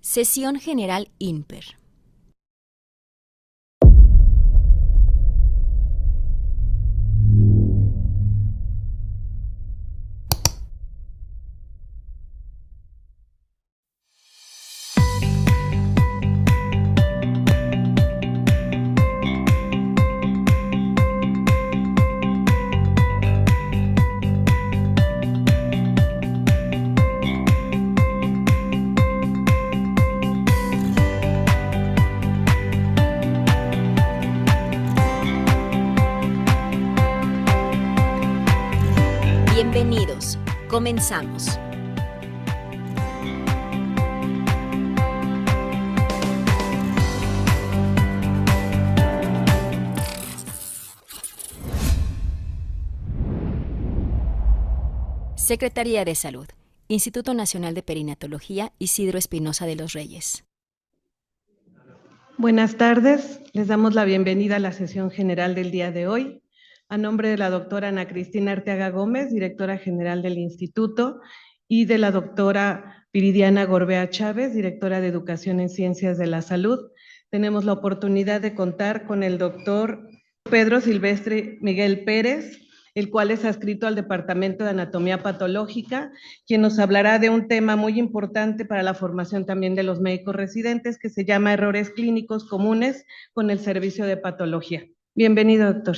Sesión General INPER. Bienvenidos. Comenzamos. Secretaría de Salud, Instituto Nacional de Perinatología, Isidro Espinosa de los Reyes. Buenas tardes, les damos la bienvenida a la sesión general del día de hoy. A nombre de la doctora Ana Cristina Arteaga Gómez, directora general del Instituto, y de la doctora Viridiana Gorbea Chávez, directora de Educación en Ciencias de la Salud, tenemos la oportunidad de contar con el doctor Pedro Silvestre Miguel Pérez, el cual es adscrito al Departamento de Anatomía Patológica, quien nos hablará de un tema muy importante para la formación también de los médicos residentes, que se llama Errores Clínicos Comunes con el Servicio de Patología. Bienvenido, doctor.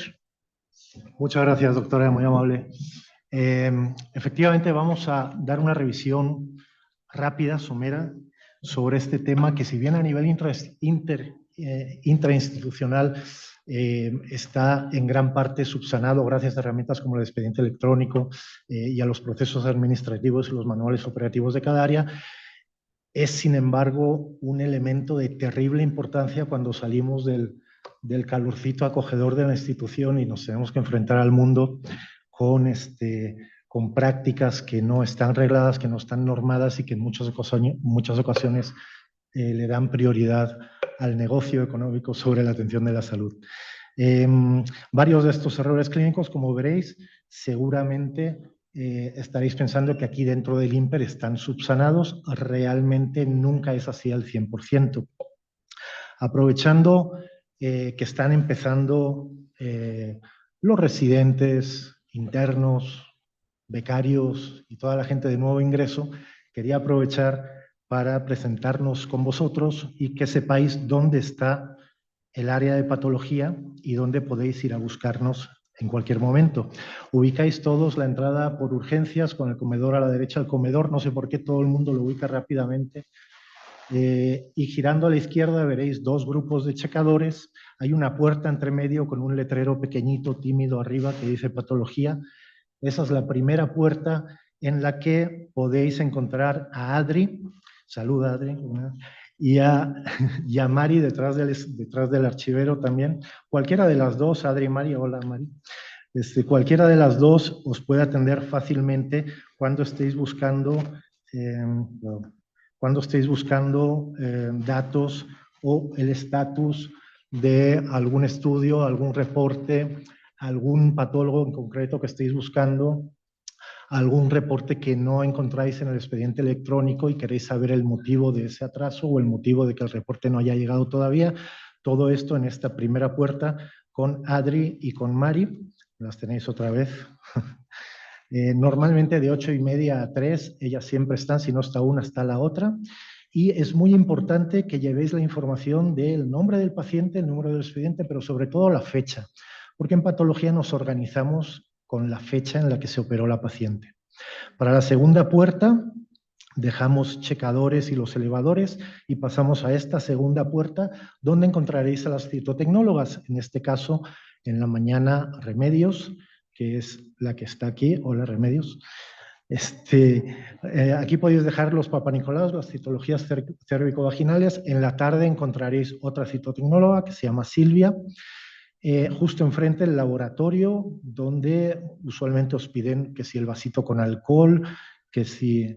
Muchas gracias, doctora, muy amable. Efectivamente, vamos a dar una revisión rápida, somera, sobre este tema que, si bien a nivel intrainstitucional está en gran parte subsanado gracias a herramientas como el expediente electrónico y a los procesos administrativos y los manuales operativos de cada área, es, sin embargo, un elemento de terrible importancia cuando salimos del calorcito acogedor de la institución y nos tenemos que enfrentar al mundo con prácticas que no están regladas, que no están normadas y que en muchas ocasiones le dan prioridad al negocio económico sobre la atención de la salud. Varios de estos errores clínicos, como veréis, seguramente estaréis pensando que aquí dentro del INPER están subsanados. Realmente nunca es así al 100%. Aprovechando que están empezando los residentes, internos, becarios y toda la gente de nuevo ingreso, quería aprovechar para presentarnos con vosotros y que sepáis dónde está el área de patología y dónde podéis ir a buscarnos en cualquier momento. Ubicáis todos la entrada por urgencias con el comedor a la derecha del comedor, no sé por qué todo el mundo lo ubica rápidamente. Y girando a la izquierda veréis dos grupos de checadores. Hay una puerta entre medio con un letrero pequeñito, tímido arriba que dice patología. Esa es la primera puerta en la que podéis encontrar a Adri. Saluda, Adri. Y a Mari detrás del archivero también. Cualquiera de las dos, Adri y Mari, hola Mari. Cualquiera de las dos os puede atender fácilmente cuando estéis buscando datos o el estatus de algún estudio, algún reporte, algún patólogo en concreto que estéis buscando, algún reporte que no encontráis en el expediente electrónico y queréis saber el motivo de ese atraso o el motivo de que el reporte no haya llegado todavía. Todo esto en esta primera puerta con Adri y con Mari. Las tenéis otra vez. Normalmente de 8:30 a 3, ellas siempre están, si no está una, está la otra. Y es muy importante que llevéis la información del nombre del paciente, el número del expediente, pero sobre todo la fecha, porque en patología nos organizamos con la fecha en la que se operó la paciente. Para la segunda puerta dejamos checadores y los elevadores y pasamos a esta segunda puerta donde encontraréis a las citotecnólogas, en este caso en la mañana Remedios, que es la que está aquí. Hola, Remedios. Aquí podéis dejar los papanicolaos, las citologías cérvico-vaginales. En la tarde encontraréis otra citotecnóloga que se llama Silvia. Justo enfrente el laboratorio, donde usualmente os piden que si el vasito con alcohol, que si...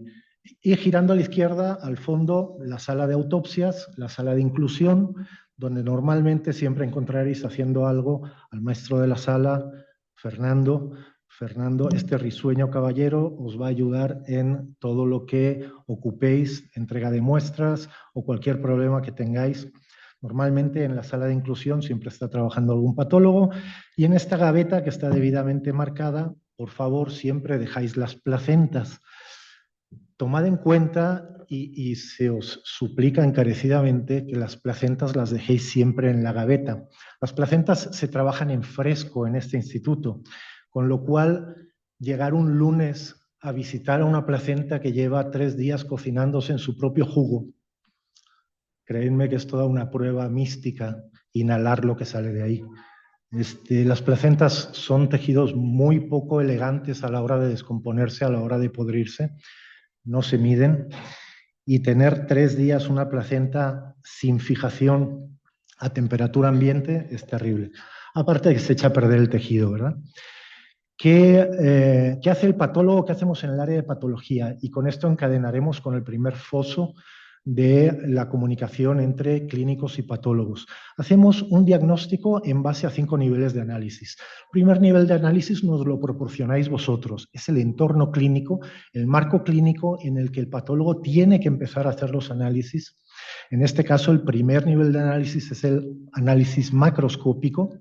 Y girando a la izquierda, al fondo, la sala de autopsias, la sala de inclusión, donde normalmente siempre encontraréis haciendo algo al maestro de la sala, Fernando Fernando, este risueño caballero os va a ayudar en todo lo que ocupéis, entrega de muestras o cualquier problema que tengáis. Normalmente en la sala de inclusión siempre está trabajando algún patólogo y en esta gaveta que está debidamente marcada, por favor, siempre dejáis las placentas. Tomad en cuenta y se os suplica encarecidamente que las placentas las dejéis siempre en la gaveta. Las placentas se trabajan en fresco en este instituto, con lo cual llegar un lunes a visitar a una placenta que lleva 3 días cocinándose en su propio jugo, creedme que es toda una prueba mística inhalar lo que sale de ahí. Las placentas son tejidos muy poco elegantes a la hora de descomponerse, a la hora de podrirse, no se miden, y tener 3 días una placenta sin fijación a temperatura ambiente es terrible. Aparte de que se echa a perder el tejido, ¿verdad? ¿Qué hace el patólogo? ¿Qué hacemos en el área de patología? Y con esto encadenaremos con el primer foso de la comunicación entre clínicos y patólogos. Hacemos un diagnóstico en base a 5 niveles de análisis. El primer nivel de análisis nos lo proporcionáis vosotros. Es el entorno clínico, el marco clínico en el que el patólogo tiene que empezar a hacer los análisis. En este caso, el primer nivel de análisis es el análisis macroscópico.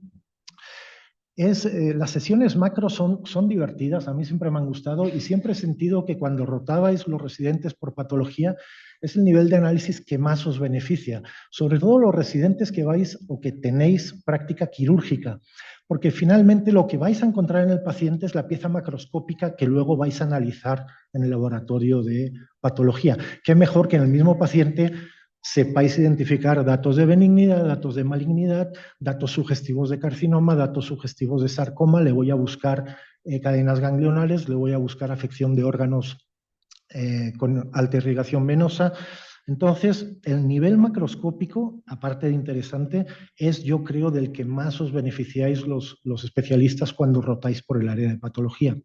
Las sesiones macro son divertidas, a mí siempre me han gustado y siempre he sentido que cuando rotabais los residentes por patología es el nivel de análisis que más os beneficia, sobre todo los residentes que vais o que tenéis práctica quirúrgica, porque finalmente lo que vais a encontrar en el paciente es la pieza macroscópica que luego vais a analizar en el laboratorio de patología. Qué mejor que en el mismo paciente sepáis identificar datos de benignidad, datos de malignidad, datos sugestivos de carcinoma, datos sugestivos de sarcoma, le voy a buscar cadenas ganglionales, le voy a buscar afección de órganos con alta irrigación venosa. Entonces, el nivel macroscópico, aparte de interesante, es, yo creo, del que más os beneficiáis los especialistas cuando rotáis por el área de patología.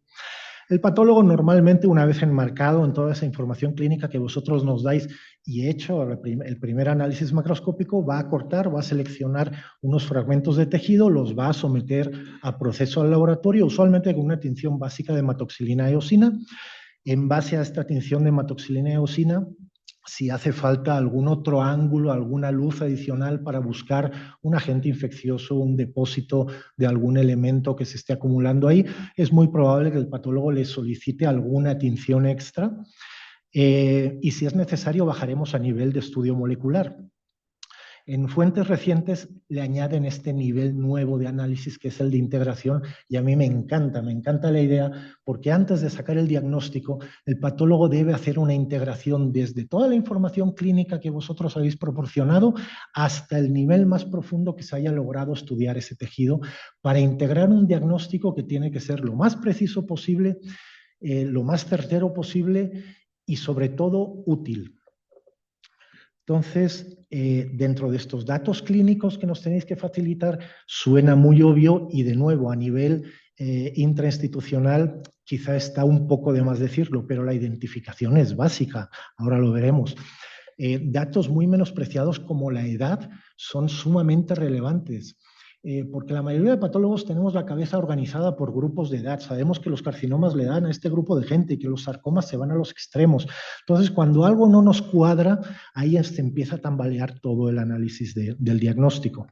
El patólogo normalmente, una vez enmarcado en toda esa información clínica que vosotros nos dais y hecho el primer análisis macroscópico, va a cortar, va a seleccionar unos fragmentos de tejido, los va a someter a proceso al laboratorio, usualmente con una tinción básica de hematoxilina eosina. En base a esta tinción de hematoxilina eosina, si hace falta algún otro ángulo, alguna luz adicional para buscar un agente infeccioso, un depósito de algún elemento que se esté acumulando ahí, es muy probable que el patólogo le solicite alguna tinción extra y si es necesario bajaremos a nivel de estudio molecular. En fuentes recientes le añaden este nivel nuevo de análisis que es el de integración y a mí me encanta la idea porque antes de sacar el diagnóstico el patólogo debe hacer una integración desde toda la información clínica que vosotros habéis proporcionado hasta el nivel más profundo que se haya logrado estudiar ese tejido para integrar un diagnóstico que tiene que ser lo más preciso posible, lo más certero posible y sobre todo útil. Entonces, dentro de estos datos clínicos que nos tenéis que facilitar, suena muy obvio y de nuevo a nivel intrainstitucional quizá está un poco de más decirlo, pero la identificación es básica, ahora lo veremos. Datos muy menospreciados como la edad son sumamente relevantes. Porque la mayoría de patólogos tenemos la cabeza organizada por grupos de edad. Sabemos que los carcinomas le dan a este grupo de gente y que los sarcomas se van a los extremos. Entonces, cuando algo no nos cuadra, ahí se empieza a tambalear todo el análisis del diagnóstico.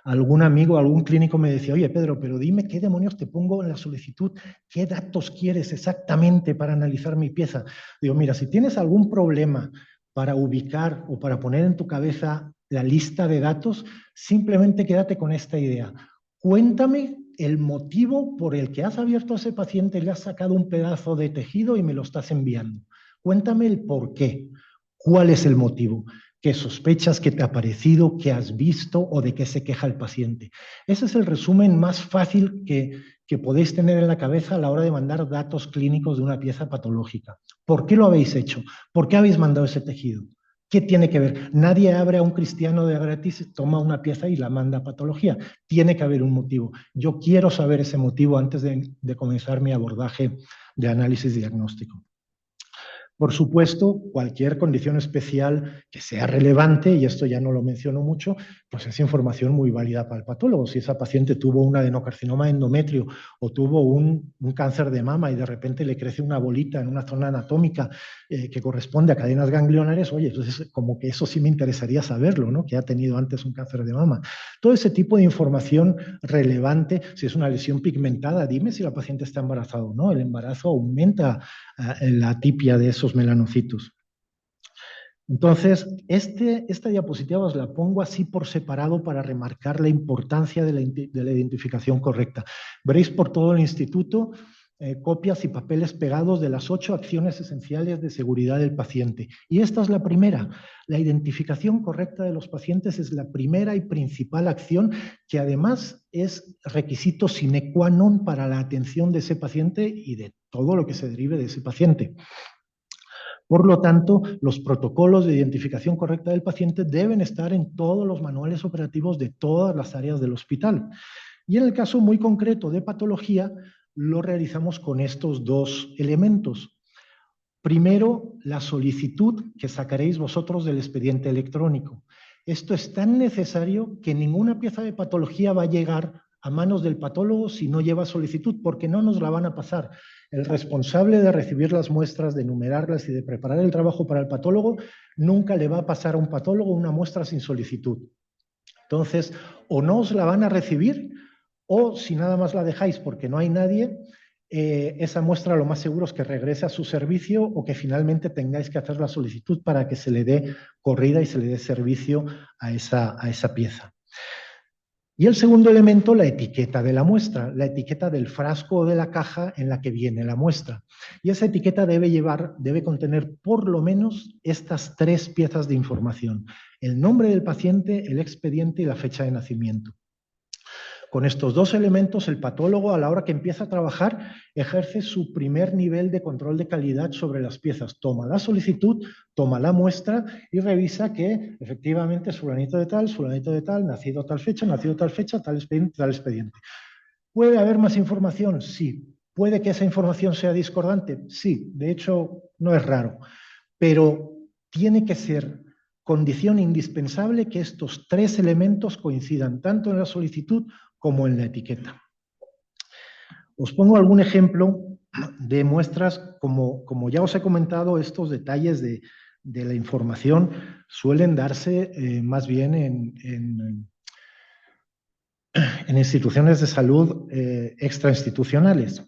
Algún amigo, algún clínico me decía, oye Pedro, pero dime qué demonios te pongo en la solicitud, qué datos quieres exactamente para analizar mi pieza. Digo, mira, si tienes algún problema para ubicar o para poner en tu cabeza la lista de datos, simplemente quédate con esta idea. Cuéntame el motivo por el que has abierto a ese paciente, le has sacado un pedazo de tejido y me lo estás enviando. Cuéntame el por qué. ¿Cuál es el motivo? ¿Qué sospechas, qué te ha parecido, qué has visto o de qué se queja el paciente? Ese es el resumen más fácil que podéis tener en la cabeza a la hora de mandar datos clínicos de una pieza patológica. ¿Por qué lo habéis hecho? ¿Por qué habéis mandado ese tejido? ¿Qué tiene que ver? Nadie abre a un cristiano de gratis, toma una pieza y la manda a patología. Tiene que haber un motivo. Yo quiero saber ese motivo antes de comenzar mi abordaje de análisis diagnóstico. Por supuesto, cualquier condición especial que sea relevante, y esto ya no lo menciono mucho, pues es información muy válida para el patólogo. Si esa paciente tuvo un adenocarcinoma endometrio o tuvo un cáncer de mama y de repente le crece una bolita en una zona anatómica que corresponde a cadenas ganglionares, oye, entonces como que eso sí me interesaría saberlo, ¿no? Que ha tenido antes un cáncer de mama. Todo ese tipo de información relevante, si es una lesión pigmentada, dime si la paciente está embarazada o no. El embarazo aumenta la atipia de esos melanocitos. Entonces, esta diapositiva os la pongo así por separado para remarcar la importancia de la identificación correcta. Veréis por todo el instituto copias y papeles pegados de las 8 acciones esenciales de seguridad del paciente. Y esta es la primera. La identificación correcta de los pacientes es la primera y principal acción que además es requisito sine qua non para la atención de ese paciente y de todo lo que se derive de ese paciente. Por lo tanto, los protocolos de identificación correcta del paciente deben estar en todos los manuales operativos de todas las áreas del hospital. Y en el caso muy concreto de patología, lo realizamos con estos 2 elementos. Primero, la solicitud que sacaréis vosotros del expediente electrónico. Esto es tan necesario que ninguna pieza de patología va a llegar a manos del patólogo si no lleva solicitud, porque no nos la van a pasar. El responsable de recibir las muestras, de enumerarlas y de preparar el trabajo para el patólogo, nunca le va a pasar a un patólogo una muestra sin solicitud. Entonces, o no os la van a recibir, o si nada más la dejáis porque no hay nadie, esa muestra lo más seguro es que regrese a su servicio o que finalmente tengáis que hacer la solicitud para que se le dé corrida y se le dé servicio a esa pieza. Y el segundo elemento, la etiqueta de la muestra, la etiqueta del frasco o de la caja en la que viene la muestra. Y esa etiqueta debe contener por lo menos estas 3 piezas de información: el nombre del paciente, el expediente y la fecha de nacimiento. Con estos 2 elementos, el patólogo, a la hora que empieza a trabajar, ejerce su primer nivel de control de calidad sobre las piezas. Toma la solicitud, toma la muestra y revisa que efectivamente es fulanito de tal, nacido tal fecha, tal expediente. ¿Puede haber más información? Sí. ¿Puede que esa información sea discordante? Sí. De hecho, no es raro. Pero tiene que ser condición indispensable que estos 3 elementos coincidan tanto en la solicitud como en la etiqueta. Os pongo algún ejemplo de muestras. Como ya os he comentado, estos detalles de la información suelen darse más bien en instituciones de salud extrainstitucionales.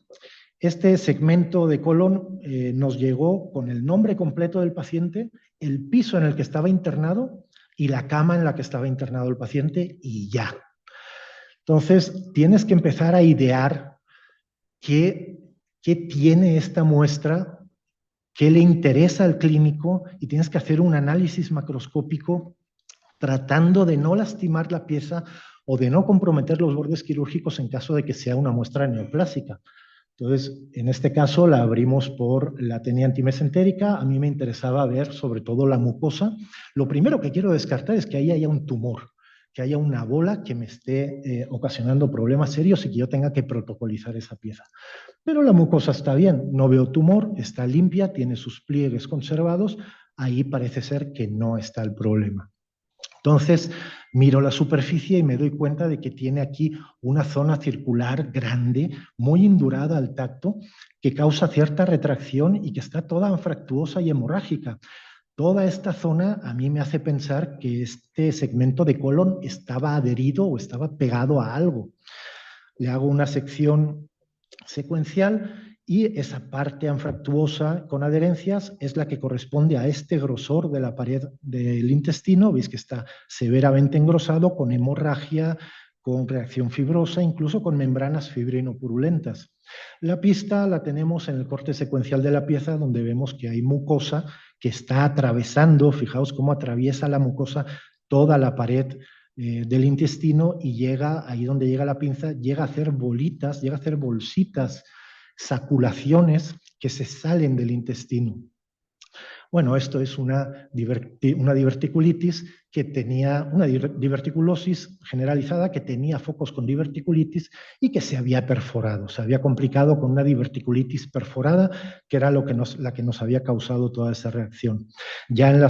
Este segmento de colon nos llegó con el nombre completo del paciente, el piso en el que estaba internado y la cama en la que estaba internado el paciente, y ya. Entonces, tienes que empezar a idear qué tiene esta muestra, qué le interesa al clínico, y tienes que hacer un análisis macroscópico tratando de no lastimar la pieza o de no comprometer los bordes quirúrgicos en caso de que sea una muestra neoplásica. Entonces, en este caso la abrimos por la tenia antimesentérica. A mí me interesaba ver sobre todo la mucosa. Lo primero que quiero descartar es que ahí haya un tumor, que haya una bola que me esté ocasionando problemas serios y que yo tenga que protocolizar esa pieza. Pero la mucosa está bien, no veo tumor, está limpia, tiene sus pliegues conservados, ahí parece ser que no está el problema. Entonces, miro la superficie y me doy cuenta de que tiene aquí una zona circular grande, muy indurada al tacto, que causa cierta retracción y que está toda anfractuosa y hemorrágica. Toda esta zona a mí me hace pensar que este segmento de colon estaba adherido o estaba pegado a algo. Le hago una sección secuencial y esa parte anfractuosa con adherencias es la que corresponde a este grosor de la pared del intestino. Veis que está severamente engrosado, con hemorragia, con reacción fibrosa, incluso con membranas fibrinopurulentas. La pista la tenemos en el corte secuencial de la pieza, donde vemos que hay mucosa que está atravesando, fijaos cómo atraviesa la mucosa toda la pared del intestino y llega, ahí donde llega la pinza, llega a hacer bolitas, llega a hacer bolsitas, saculaciones que se salen del intestino. Bueno, esto es una diverticulitis que tenía, una diverticulosis generalizada que tenía focos con diverticulitis y que se había perforado, se había complicado con una diverticulitis perforada, que era la que nos había causado toda esa reacción. Ya en la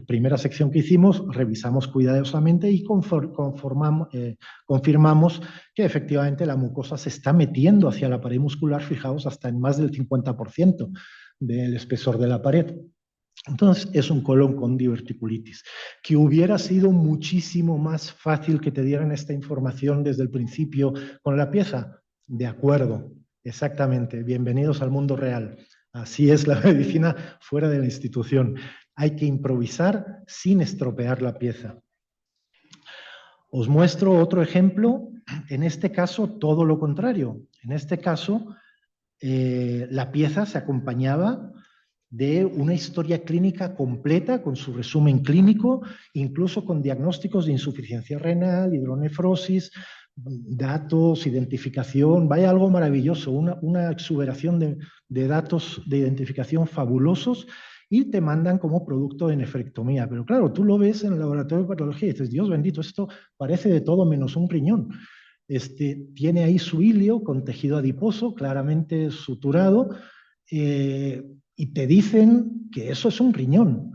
primera sección que hicimos, revisamos cuidadosamente y confirmamos que efectivamente la mucosa se está metiendo hacia la pared muscular, fijaos, hasta en más del 50% del espesor de la pared. Entonces, es un colon con diverticulitis. Que hubiera sido muchísimo más fácil que te dieran esta información desde el principio con la pieza. De acuerdo, exactamente. Bienvenidos al mundo real. Así es la medicina fuera de la institución. Hay que improvisar sin estropear la pieza. Os muestro otro ejemplo. En este caso, todo lo contrario. En este caso, la pieza se acompañaba de una historia clínica completa con su resumen clínico, incluso con diagnósticos de insuficiencia renal, hidronefrosis, datos, identificación. Vaya, algo maravilloso, una exuberación de datos de identificación fabulosos, y te mandan como producto de nefrectomía. Pero claro, tú lo ves en el laboratorio de patología y dices, Dios bendito, esto parece de todo menos un riñón. Tiene ahí su hilio con tejido adiposo, claramente suturado, y te dicen que eso es un riñón.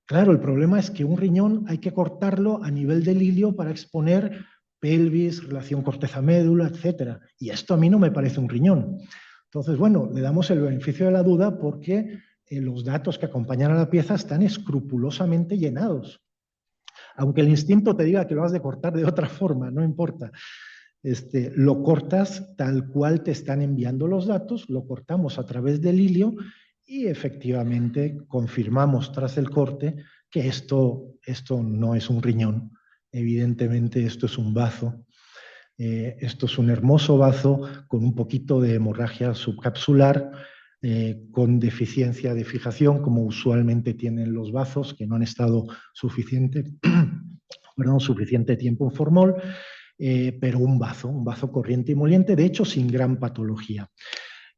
Claro, el problema es que un riñón hay que cortarlo a nivel del hilio para exponer pelvis, relación corteza-médula, etc. Y esto a mí no me parece un riñón. Entonces, bueno, le damos el beneficio de la duda porque los datos que acompañan a la pieza están escrupulosamente llenados. Aunque el instinto te diga que lo has de cortar de otra forma, no importa. Lo cortas tal cual te están enviando los datos, lo cortamos a través del hilio y efectivamente confirmamos tras el corte que esto no es un riñón. Evidentemente esto es un bazo. Esto es un hermoso bazo con un poquito de hemorragia subcapsular, con deficiencia de fijación, como usualmente tienen los bazos que no han estado suficiente tiempo en formol. Pero un bazo corriente y moliente, de hecho sin gran patología.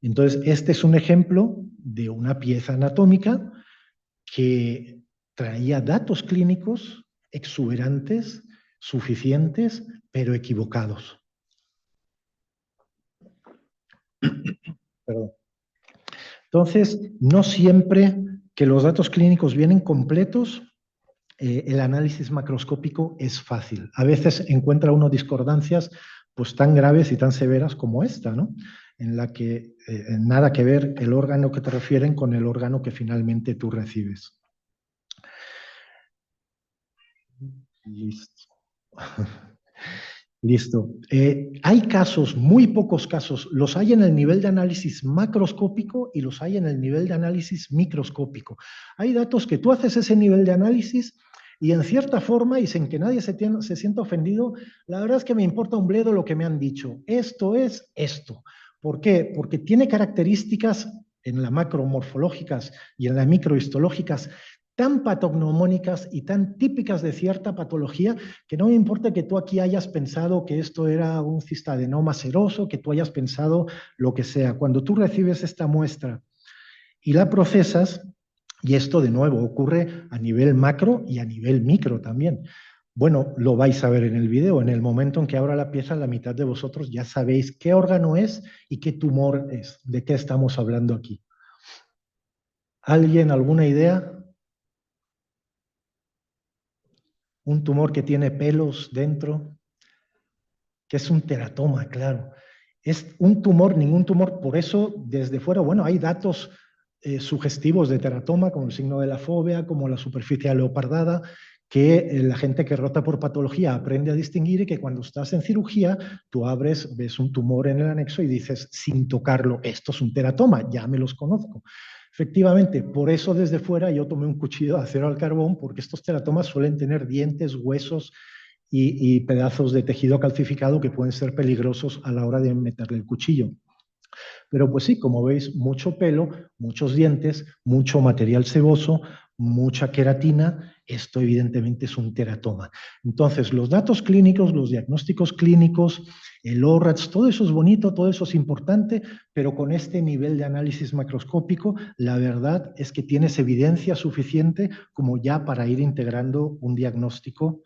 Entonces, este es un ejemplo de una pieza anatómica que traía datos clínicos exuberantes, suficientes, pero equivocados. Perdón. Entonces, no siempre que los datos clínicos vienen completos, el análisis macroscópico es fácil. A veces encuentra uno discordancias pues tan graves y tan severas como esta, ¿no? En la que nada que ver el órgano que te refieren con el órgano que finalmente tú recibes. Listo. Listo. Hay casos, muy pocos casos, los hay en el nivel de análisis macroscópico y los hay en el nivel de análisis microscópico. Hay datos que tú haces ese nivel de análisis y en cierta forma, y sin que nadie se sienta ofendido, la verdad es que me importa un bledo lo que me han dicho. Esto es esto. ¿Por qué? Porque tiene características en la macromorfológicas y en la microhistológicas tan patognomónicas y tan típicas de cierta patología que no me importa que tú aquí hayas pensado que esto era un cistadenoma seroso, que tú hayas pensado lo que sea. Cuando tú recibes esta muestra y la procesas, y esto de nuevo ocurre a nivel macro y a nivel micro también. Bueno, lo vais a ver en el video. En el momento en que abra la pieza, la mitad de vosotros ya sabéis qué órgano es y qué tumor es, de qué estamos hablando aquí. ¿Alguien, alguna idea? Un tumor que tiene pelos dentro, que es un teratoma, claro. Es un tumor, ningún tumor, por eso desde fuera, bueno, hay datos sugestivos de teratoma, como el signo de la fobia, como la superficie leopardada, que la gente que rota por patología aprende a distinguir y que cuando estás en cirugía, tú abres, ves un tumor en el anexo y dices, sin tocarlo, esto es un teratoma, ya me los conozco. Efectivamente, por eso desde fuera yo tomé un cuchillo de acero al carbón, porque estos teratomas suelen tener dientes, huesos y pedazos de tejido calcificado que pueden ser peligrosos a la hora de meterle el cuchillo. Pero pues sí, como veis, mucho pelo, muchos dientes, mucho material seboso, mucha queratina, esto evidentemente es un teratoma. Entonces, los datos clínicos, los diagnósticos clínicos, el ORADS, todo eso es bonito, todo eso es importante, pero con este nivel de análisis macroscópico, la verdad es que tienes evidencia suficiente como ya para ir integrando un diagnóstico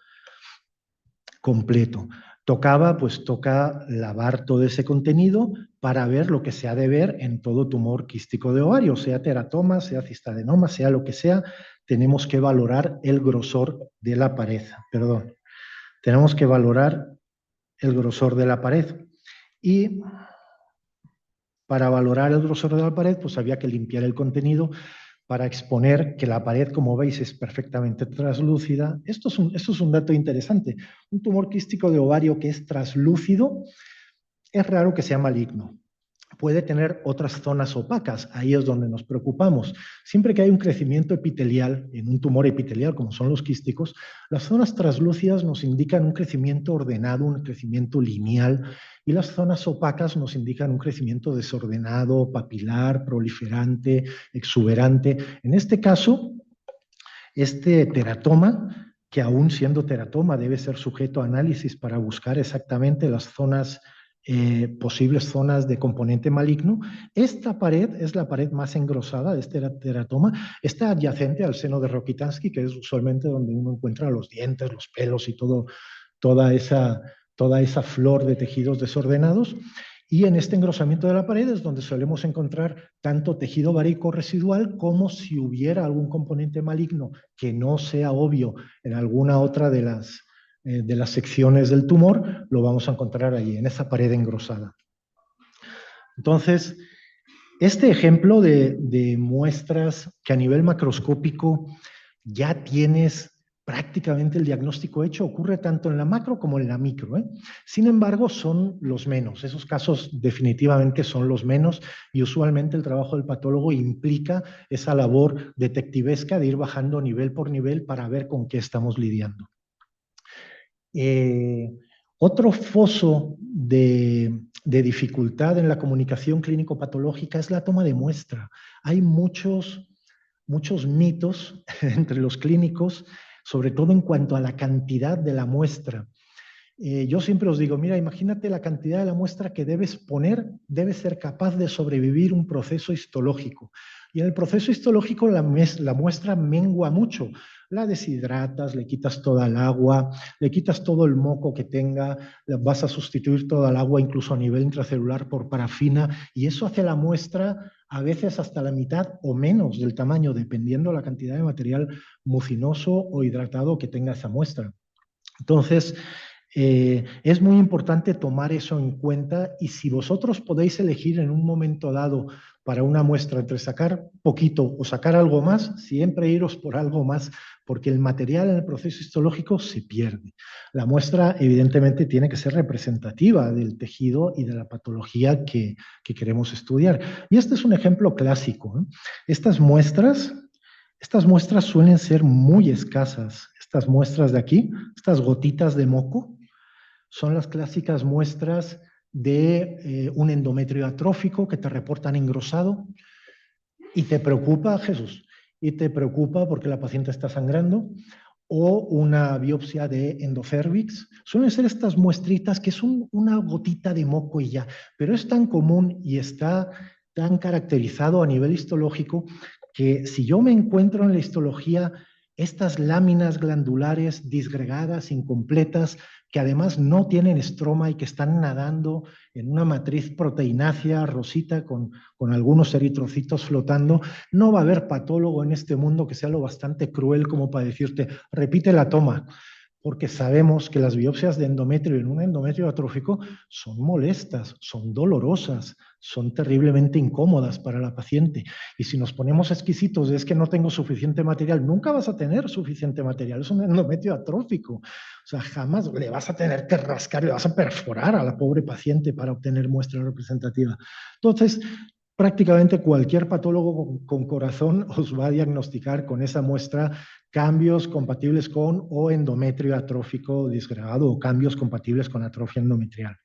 completo. Toca lavar todo ese contenido para ver lo que se ha de ver en todo tumor quístico de ovario, sea teratoma, sea cistadenoma, sea lo que sea, tenemos que valorar el grosor de la pared, tenemos que valorar el grosor de la pared. Y para valorar el grosor de la pared, pues había que limpiar el contenido para exponer que la pared, como veis, es perfectamente translúcida. Esto es un dato interesante. Un tumor quístico de ovario que es translúcido, es raro que sea maligno. Puede tener otras zonas opacas, ahí es donde nos preocupamos. Siempre que hay un crecimiento epitelial, en un tumor epitelial como son los quísticos, las zonas translúcidas nos indican un crecimiento ordenado, un crecimiento lineal, y las zonas opacas nos indican un crecimiento desordenado, papilar, proliferante, exuberante. En este caso, este teratoma, que aún siendo teratoma debe ser sujeto a análisis para buscar exactamente las zonas posibles zonas de componente maligno. Esta pared es la pared más engrosada de este teratoma. Está adyacente al seno de Rokitansky, que es usualmente donde uno encuentra los dientes, los pelos y toda esa flor de tejidos desordenados. Y en este engrosamiento de la pared es donde solemos encontrar tanto tejido varíco residual como si hubiera algún componente maligno que no sea obvio en alguna otra de las secciones del tumor, lo vamos a encontrar allí, en esa pared engrosada. Entonces, este ejemplo de muestras que a nivel macroscópico ya tienes prácticamente el diagnóstico hecho, ocurre tanto en la macro como en la micro. Sin embargo, son los menos. Esos casos definitivamente son los menos y usualmente el trabajo del patólogo implica esa labor detectivesca de ir bajando nivel por nivel para ver con qué estamos lidiando. Otro foso de dificultad en la comunicación clínico-patológica es la toma de muestra. Hay muchos mitos entre los clínicos, sobre todo en cuanto a la cantidad de la muestra. Yo siempre os digo, mira, imagínate la cantidad de la muestra que debes poner, debe ser capaz de sobrevivir un proceso histológico. Y en el proceso histológico la muestra mengua mucho. La deshidratas, le quitas toda el agua, le quitas todo el moco que tenga, vas a sustituir toda el agua, incluso a nivel intracelular, por parafina, y eso hace la muestra a veces hasta la mitad o menos del tamaño, dependiendo la cantidad de material mucinoso o hidratado que tenga esa muestra. Entonces, es muy importante tomar eso en cuenta, y si vosotros podéis elegir en un momento dado para una muestra entre sacar poquito o sacar algo más, siempre iros por algo más, porque el material en el proceso histológico se pierde. La muestra evidentemente tiene que ser representativa del tejido y de la patología que queremos estudiar. Y este es un ejemplo clásico, ¿eh? Estas muestras suelen ser muy escasas. Estas muestras de aquí, estas gotitas de moco, son las clásicas muestras de un endometrio atrófico que te reportan engrosado y te preocupa, Jesús, y te preocupa porque la paciente está sangrando, o una biopsia de endocérvix. Suelen ser estas muestritas que es una gotita de moco y ya, pero es tan común y está tan caracterizado a nivel histológico que si yo me encuentro en la histología estas láminas glandulares disgregadas, incompletas, que además no tienen estroma y que están nadando en una matriz proteinácea rosita con algunos eritrocitos flotando, no va a haber patólogo en este mundo que sea lo bastante cruel como para decirte, repite la toma, porque sabemos que las biopsias de endometrio en un endometrio atrófico son molestas, son dolorosas, son terriblemente incómodas para la paciente. Y si nos ponemos exquisitos de es que no tengo suficiente material, nunca vas a tener suficiente material, es un endometrio atrófico. O sea, jamás le vas a tener que rascar, le vas a perforar a la pobre paciente para obtener muestra representativa. Entonces, prácticamente cualquier patólogo con corazón os va a diagnosticar con esa muestra cambios compatibles con o endometrio atrófico disgregado o cambios compatibles con atrofia endometrial.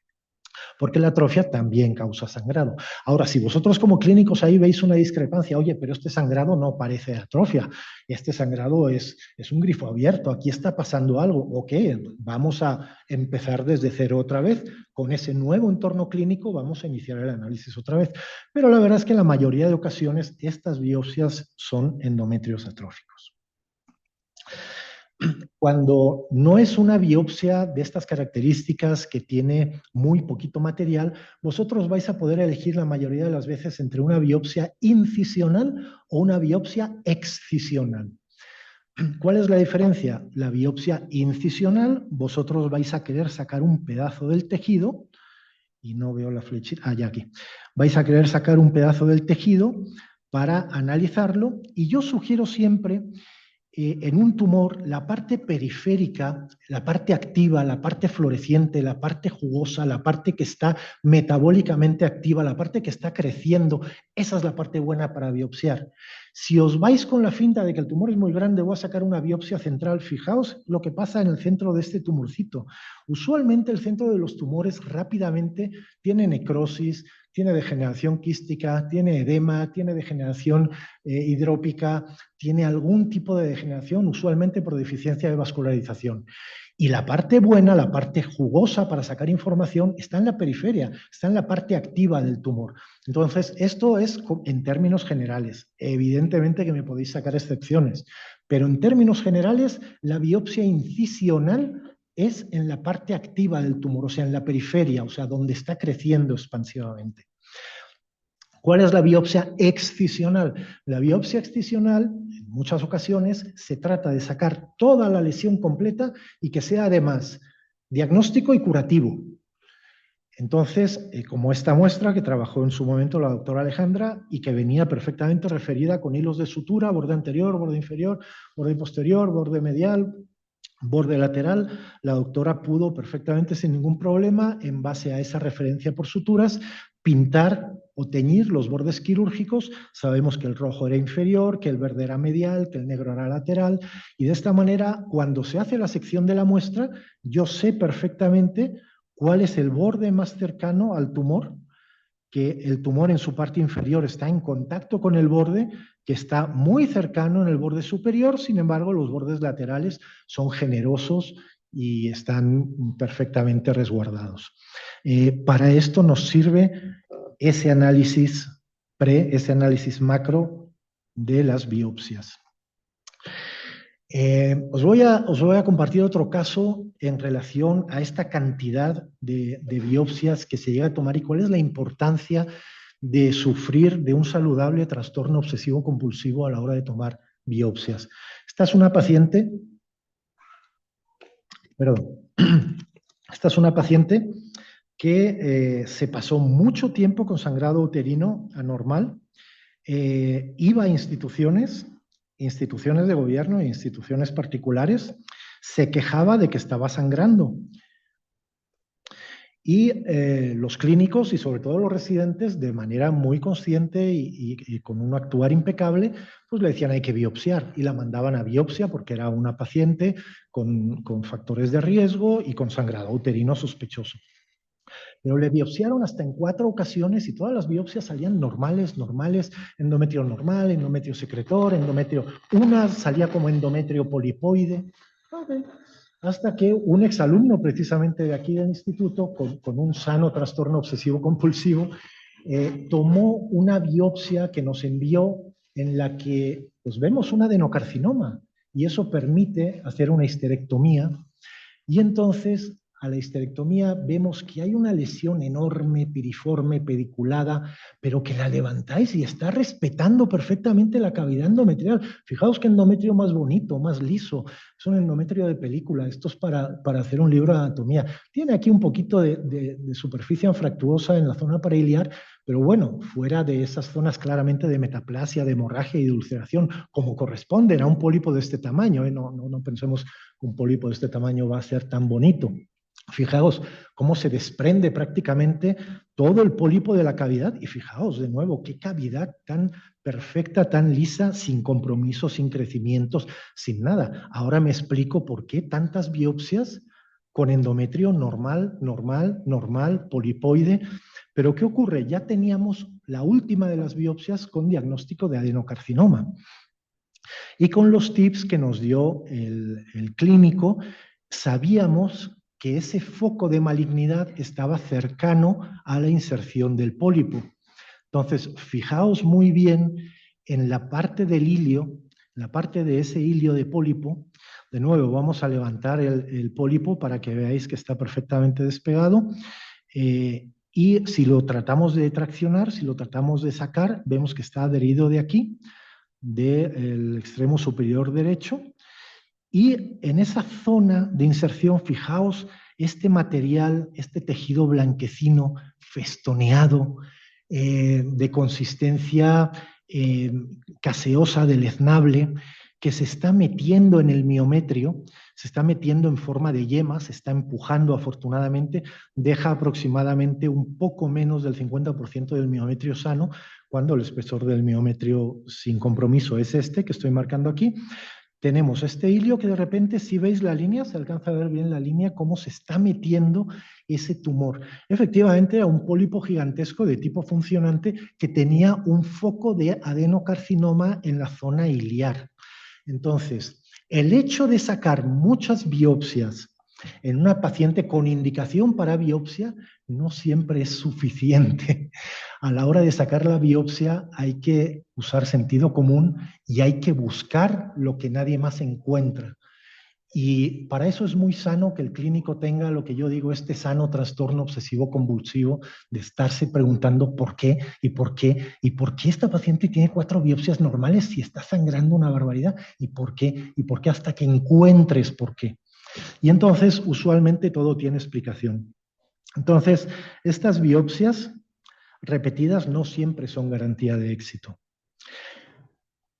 porque la atrofia también causa sangrado. Ahora, si vosotros como clínicos ahí veis una discrepancia, oye, pero este sangrado no parece atrofia, este sangrado es un grifo abierto, aquí está pasando algo, ok, vamos a empezar desde cero otra vez, con ese nuevo entorno clínico vamos a iniciar el análisis otra vez. Pero la verdad es que en la mayoría de ocasiones estas biopsias son endometrios atróficos. Cuando no es una biopsia de estas características que tiene muy poquito material, vosotros vais a poder elegir la mayoría de las veces entre una biopsia incisional o una biopsia excisional. ¿Cuál es la diferencia? La biopsia incisional, vosotros vais a querer sacar un pedazo del tejido, y no veo la flechita, ya aquí. Vais a querer sacar un pedazo del tejido para analizarlo, y yo sugiero siempre en un tumor, la parte periférica, la parte activa, la parte floreciente, la parte jugosa, la parte que está metabólicamente activa, la parte que está creciendo, esa es la parte buena para biopsiar. Si os vais con la finta de que el tumor es muy grande, voy a sacar una biopsia central, fijaos lo que pasa en el centro de este tumorcito. Usualmente el centro de los tumores rápidamente tiene necrosis, tiene degeneración quística, tiene edema, tiene degeneración hidrópica, tiene algún tipo de degeneración, usualmente por deficiencia de vascularización. Y la parte buena, la parte jugosa para sacar información, está en la periferia, está en la parte activa del tumor. Entonces, esto es en términos generales. Evidentemente que me podéis sacar excepciones, pero en términos generales, la biopsia incisional es en la parte activa del tumor, o sea, en la periferia, o sea, donde está creciendo expansivamente. ¿Cuál es la biopsia excisional? La biopsia excisional, en muchas ocasiones, se trata de sacar toda la lesión completa y que sea además diagnóstico y curativo. Entonces, como esta muestra que trabajó en su momento la doctora Alejandra y que venía perfectamente referida con hilos de sutura, borde anterior, borde inferior, borde posterior, borde medial, borde lateral, la doctora pudo perfectamente sin ningún problema, en base a esa referencia por suturas, pintar o teñir los bordes quirúrgicos. Sabemos que el rojo era inferior, que el verde era medial, que el negro era lateral, y de esta manera, cuando se hace la sección de la muestra, yo sé perfectamente cuál es el borde más cercano al tumor, que el tumor en su parte inferior está en contacto con el borde, que está muy cercano en el borde superior, sin embargo, los bordes laterales son generosos y están perfectamente resguardados. Para esto nos sirve ese análisis ese análisis macro de las biopsias. Os voy a compartir otro caso en relación a esta cantidad de biopsias que se llega a tomar y cuál es la importancia de sufrir de un saludable trastorno obsesivo compulsivo a la hora de tomar biopsias. Esta es una paciente, que se pasó mucho tiempo con sangrado uterino anormal, iba a instituciones de gobierno e instituciones particulares, se quejaba de que estaba sangrando. Y los clínicos y sobre todo los residentes, de manera muy consciente y con un actuar impecable, pues le decían hay que biopsiar y la mandaban a biopsia porque era una paciente con factores de riesgo y con sangrado uterino sospechoso. Pero le biopsiaron hasta en 4 ocasiones y todas las biopsias salían normales, endometrio normal, endometrio secretor, endometrio, una salía como endometrio polipoide. Okay. Hasta que un exalumno precisamente de aquí del instituto, con un sano trastorno obsesivo compulsivo, tomó una biopsia que nos envió en la que pues, vemos un adenocarcinoma y eso permite hacer una histerectomía y entonces a la histerectomía vemos que hay una lesión enorme, piriforme, pediculada, pero que la levantáis y está respetando perfectamente la cavidad endometrial. Fijaos qué endometrio más bonito, más liso. Es un endometrio de película. Esto es para hacer un libro de anatomía. Tiene aquí un poquito de superficie anfractuosa en la zona parailiar, pero bueno, fuera de esas zonas claramente de metaplasia, de hemorragia y de ulceración, como corresponden a un pólipo de este tamaño. No pensemos que un pólipo de este tamaño va a ser tan bonito. Fijaos cómo se desprende prácticamente todo el pólipo de la cavidad y fijaos de nuevo qué cavidad tan perfecta, tan lisa, sin compromisos, sin crecimientos, sin nada. Ahora me explico por qué tantas biopsias con endometrio normal, normal, normal, polipoide. Pero ¿qué ocurre? Ya teníamos la última de las biopsias con diagnóstico de adenocarcinoma. Y con los tips que nos dio el clínico, sabíamos que ese foco de malignidad estaba cercano a la inserción del pólipo. Entonces, fijaos muy bien en la parte del hilio, la parte de ese hilio de pólipo. De nuevo, vamos a levantar el pólipo para que veáis que está perfectamente despegado. Y si lo tratamos de traccionar, si lo tratamos de sacar, vemos que está adherido de aquí, del extremo superior derecho. Y en esa zona de inserción, fijaos, este material, este tejido blanquecino, festoneado, de consistencia caseosa, deleznable, que se está metiendo en el miometrio, se está metiendo en forma de yema, se está empujando afortunadamente, deja aproximadamente un poco menos del 50% del miometrio sano, cuando el espesor del miometrio sin compromiso es este que estoy marcando aquí. Tenemos este hilio que de repente, si veis la línea, se alcanza a ver bien la línea, cómo se está metiendo ese tumor. Efectivamente, era un pólipo gigantesco de tipo funcionante que tenía un foco de adenocarcinoma en la zona iliar. Entonces, el hecho de sacar muchas biopsias en una paciente con indicación para biopsia no siempre es suficiente. A la hora de sacar la biopsia hay que usar sentido común y hay que buscar lo que nadie más encuentra. Y para eso es muy sano que el clínico tenga lo que yo digo, este sano trastorno obsesivo convulsivo de estarse preguntando por qué y por qué y por qué esta paciente tiene 4 biopsias normales si está sangrando una barbaridad y por qué hasta que encuentres por qué. Y entonces, usualmente todo tiene explicación. Entonces, estas biopsias repetidas no siempre son garantía de éxito.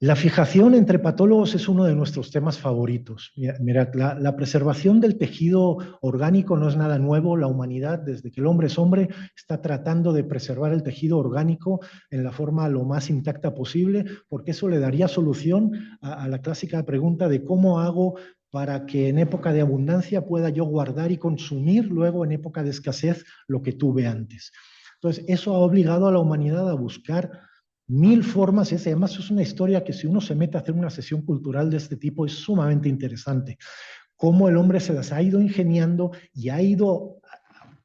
La fijación entre patólogos es uno de nuestros temas favoritos. Mirad, la preservación del tejido orgánico no es nada nuevo. La humanidad, desde que el hombre es hombre, está tratando de preservar el tejido orgánico en la forma lo más intacta posible, porque eso le daría solución a la clásica pregunta de cómo hago para que en época de abundancia pueda yo guardar y consumir luego en época de escasez lo que tuve antes. Entonces, eso ha obligado a la humanidad a buscar 1000 formas. Además, es una historia que si uno se mete a hacer una sesión cultural de este tipo es sumamente interesante. Cómo el hombre se las ha ido ingeniando y ha ido,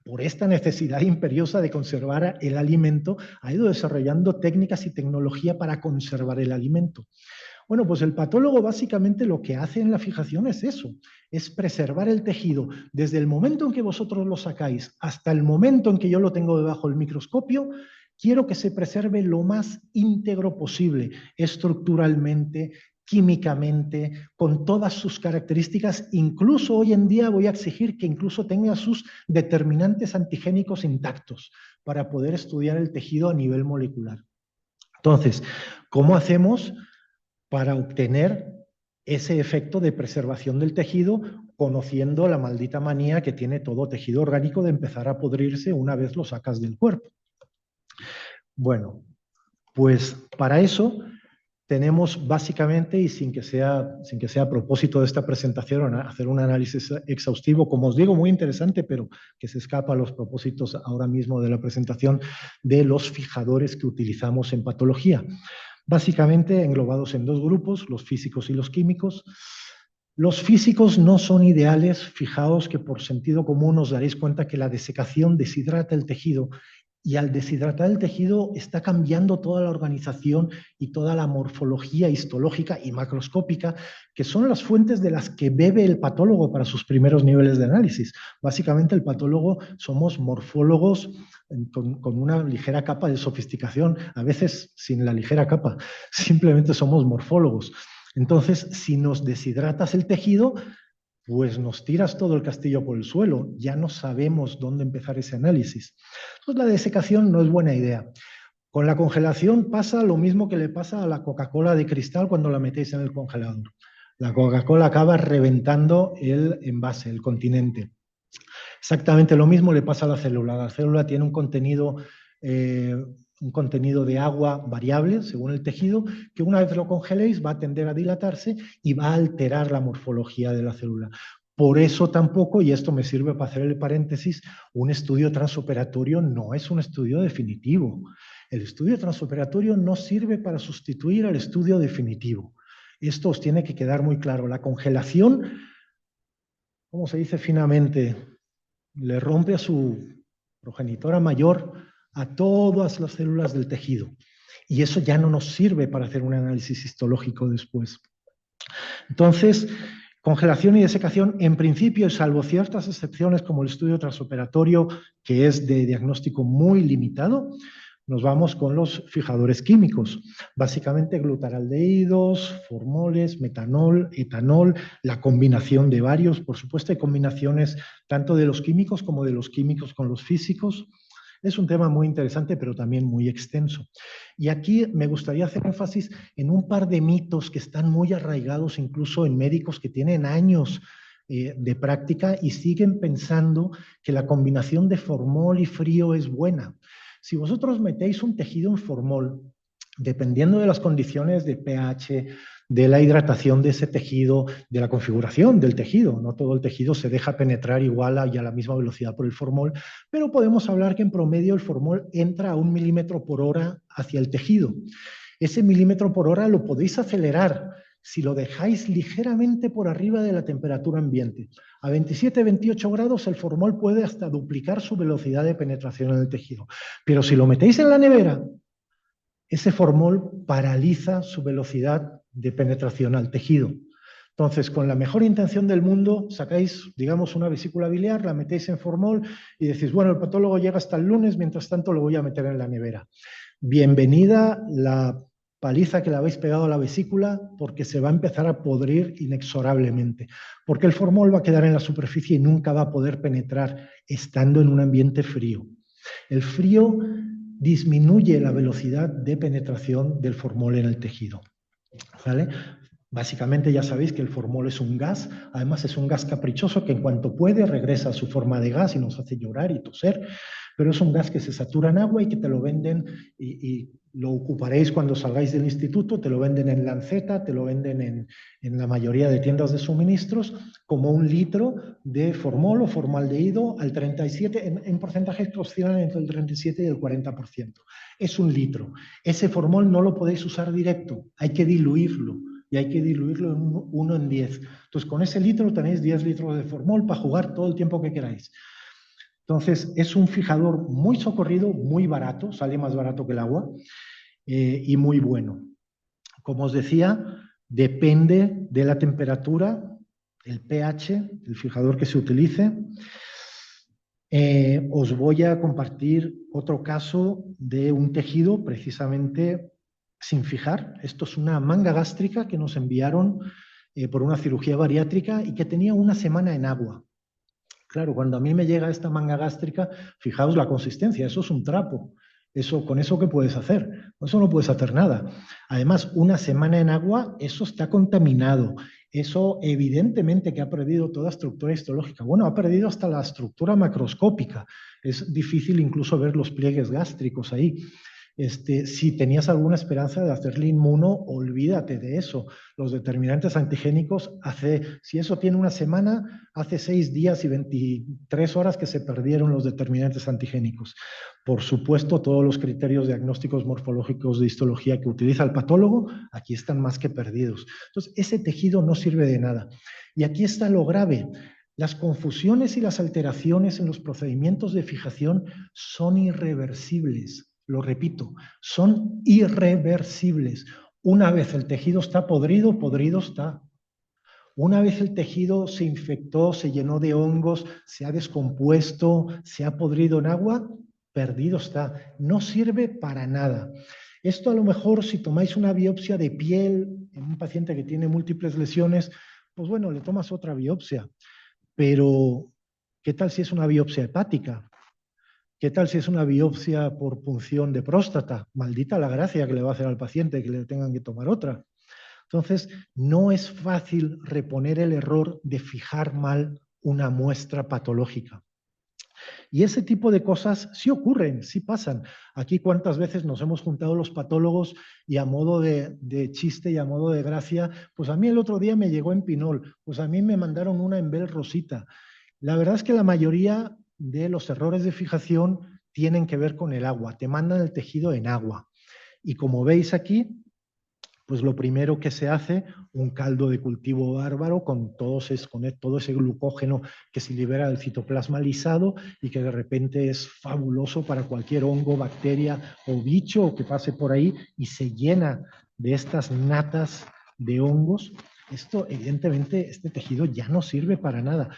por esta necesidad imperiosa de conservar el alimento, ha ido desarrollando técnicas y tecnología para conservar el alimento. Bueno, pues el patólogo básicamente lo que hace en la fijación es eso, es preservar el tejido desde el momento en que vosotros lo sacáis hasta el momento en que yo lo tengo debajo del microscopio. Quiero que se preserve lo más íntegro posible, estructuralmente, químicamente, con todas sus características. Incluso hoy en día voy a exigir que incluso tenga sus determinantes antigénicos intactos para poder estudiar el tejido a nivel molecular. Entonces, ¿cómo hacemos para obtener ese efecto de preservación del tejido, conociendo la maldita manía que tiene todo tejido orgánico de empezar a podrirse una vez lo sacas del cuerpo? Bueno, pues para eso tenemos básicamente, y sin que sea a propósito de esta presentación, hacer un análisis exhaustivo, como os digo, muy interesante, pero que se escapa a los propósitos ahora mismo de la presentación, de los fijadores que utilizamos en patología. Básicamente englobados en 2 grupos, los físicos y los químicos. Los físicos no son ideales. Fijaos que por sentido común os daréis cuenta que la desecación deshidrata el tejido, y al deshidratar el tejido está cambiando toda la organización y toda la morfología histológica y macroscópica, que son las fuentes de las que bebe el patólogo para sus primeros niveles de análisis. Básicamente el patólogo somos morfólogos con una ligera capa de sofisticación, a veces sin la ligera capa, simplemente somos morfólogos. Entonces, si nos deshidratas el tejido, pues nos tiras todo el castillo por el suelo, ya no sabemos dónde empezar ese análisis. Entonces la desecación no es buena idea. Con la congelación pasa lo mismo que le pasa a la Coca-Cola de cristal cuando la metéis en el congelador. La Coca-Cola acaba reventando el envase, el continente. Exactamente lo mismo le pasa a la célula. La célula tiene un contenido de agua variable según el tejido, que una vez lo congeléis va a tender a dilatarse y va a alterar la morfología de la célula. Por eso tampoco, y esto me sirve para hacer el paréntesis, un estudio transoperatorio no es un estudio definitivo. El estudio transoperatorio no sirve para sustituir al estudio definitivo. Esto os tiene que quedar muy claro. La congelación, como se dice finamente, le rompe a su progenitora mayor a todas las células del tejido. Y eso ya no nos sirve para hacer un análisis histológico después. Entonces, congelación y desecación, en principio, salvo ciertas excepciones como el estudio transoperatorio, que es de diagnóstico muy limitado, nos vamos con los fijadores químicos. Básicamente glutaraldehídos, formoles, metanol, etanol, la combinación de varios. Por supuesto, hay combinaciones tanto de los químicos como de los químicos con los físicos. Es un tema muy interesante, pero también muy extenso. Y aquí me gustaría hacer énfasis en un par de mitos que están muy arraigados incluso en médicos que tienen años de práctica y siguen pensando que la combinación de formol y frío es buena. Si vosotros metéis un tejido en formol, dependiendo de las condiciones de pH, de la hidratación de ese tejido, de la configuración del tejido, no todo el tejido se deja penetrar igual y a la misma velocidad por el formol, pero podemos hablar que en promedio el formol entra a 1 milímetro por hora hacia el tejido. Ese milímetro por hora lo podéis acelerar si lo dejáis ligeramente por arriba de la temperatura ambiente. A 27-28 grados el formol puede hasta duplicar su velocidad de penetración en el tejido. Pero si lo metéis en la nevera, ese formol paraliza su velocidad de penetración al tejido. Entonces, con la mejor intención del mundo, sacáis, digamos, una vesícula biliar, la metéis en formol y decís, bueno, el patólogo llega hasta el lunes, mientras tanto lo voy a meter en la nevera. Bienvenida la paliza que le habéis pegado a la vesícula, porque se va a empezar a podrir inexorablemente, porque el formol va a quedar en la superficie y nunca va a poder penetrar estando en un ambiente frío. El frío disminuye la velocidad de penetración del formol en el tejido, ¿vale? Básicamente ya sabéis que el formol es un gas, además es un gas caprichoso que en cuanto puede regresa a su forma de gas y nos hace llorar y toser, pero es un gas que se satura en agua y que te lo venden y lo ocuparéis cuando salgáis del instituto, te lo venden en lanceta, te lo venden en la mayoría de tiendas de suministros como 1 litro de formol o formaldehído al 37, en porcentajes que oscilan entre el 37 y el 40%. Es 1 litro. Ese formol no lo podéis usar directo, hay que diluirlo. Y hay que diluirlo en 1 en 10. Entonces, con ese litro tenéis 10 litros de formol para jugar todo el tiempo que queráis. Entonces, es un fijador muy socorrido, muy barato, sale más barato que el agua, y muy bueno. Como os decía, depende de la temperatura, el pH, el fijador que se utilice. Os voy a compartir otro caso de un tejido precisamente sin fijar. Esto es una manga gástrica que nos enviaron por una cirugía bariátrica y que tenía 1 semana en agua. Claro, cuando a mí me llega esta manga gástrica, fijaos la consistencia, eso es un trapo. ¿Con eso qué puedes hacer? Con eso no puedes hacer nada. Además, 1 semana en agua, eso está contaminado. Eso evidentemente que ha perdido toda estructura histológica. Bueno, ha perdido hasta la estructura macroscópica. Es difícil incluso ver los pliegues gástricos ahí. Si tenías alguna esperanza de hacerle inmuno, olvídate de eso. Los determinantes antigénicos, si eso tiene 1 semana, hace 6 días y 23 horas que se perdieron los determinantes antigénicos. Por supuesto, todos los criterios diagnósticos morfológicos de histología que utiliza el patólogo, aquí están más que perdidos. Entonces, ese tejido no sirve de nada. Y aquí está lo grave. Las confusiones y las alteraciones en los procedimientos de fijación son irreversibles. Lo repito, son irreversibles. Una vez el tejido está podrido, podrido está. Una vez el tejido se infectó, se llenó de hongos, se ha descompuesto, se ha podrido en agua, perdido está. No sirve para nada. Esto a lo mejor si tomáis una biopsia de piel en un paciente que tiene múltiples lesiones, pues bueno, le tomas otra biopsia. Pero, ¿qué tal si es una biopsia hepática? ¿Qué tal si es una biopsia por punción de próstata? Maldita la gracia que le va a hacer al paciente que le tengan que tomar otra. Entonces, no es fácil reponer el error de fijar mal una muestra patológica. Y ese tipo de cosas sí ocurren, sí pasan. Aquí cuántas veces nos hemos juntado los patólogos y a modo de chiste y a modo de gracia, pues a mí el otro día me llegó en pinol, pues a mí me mandaron una en Bel Rosita. La verdad es que la mayoría de los errores de fijación tienen que ver con el agua, te mandan el tejido en agua. Y como veis aquí, pues lo primero que se hace, un caldo de cultivo bárbaro con todo ese glucógeno que se libera del citoplasma lisado y que de repente es fabuloso para cualquier hongo, bacteria o bicho que pase por ahí y se llena de estas natas de hongos. Esto, evidentemente, este tejido ya no sirve para nada.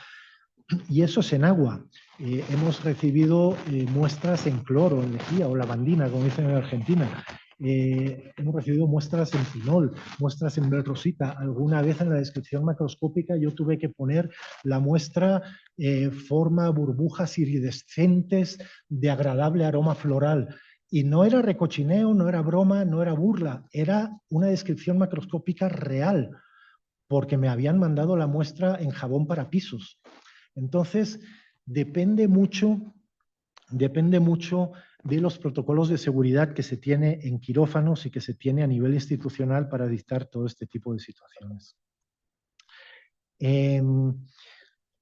Y eso es en agua. Hemos recibido muestras en cloro, en lejía o lavandina, como dicen en Argentina. Hemos recibido muestras en pinol, muestras en Bel Rosita. Alguna vez en la descripción macroscópica yo tuve que poner la muestra forma burbujas iridescentes de agradable aroma floral. Y no era recochineo, no era broma, no era burla, era una descripción macroscópica real, porque me habían mandado la muestra en jabón para pisos. Entonces, depende mucho de los protocolos de seguridad que se tiene en quirófanos y que se tiene a nivel institucional para dictar todo este tipo de situaciones.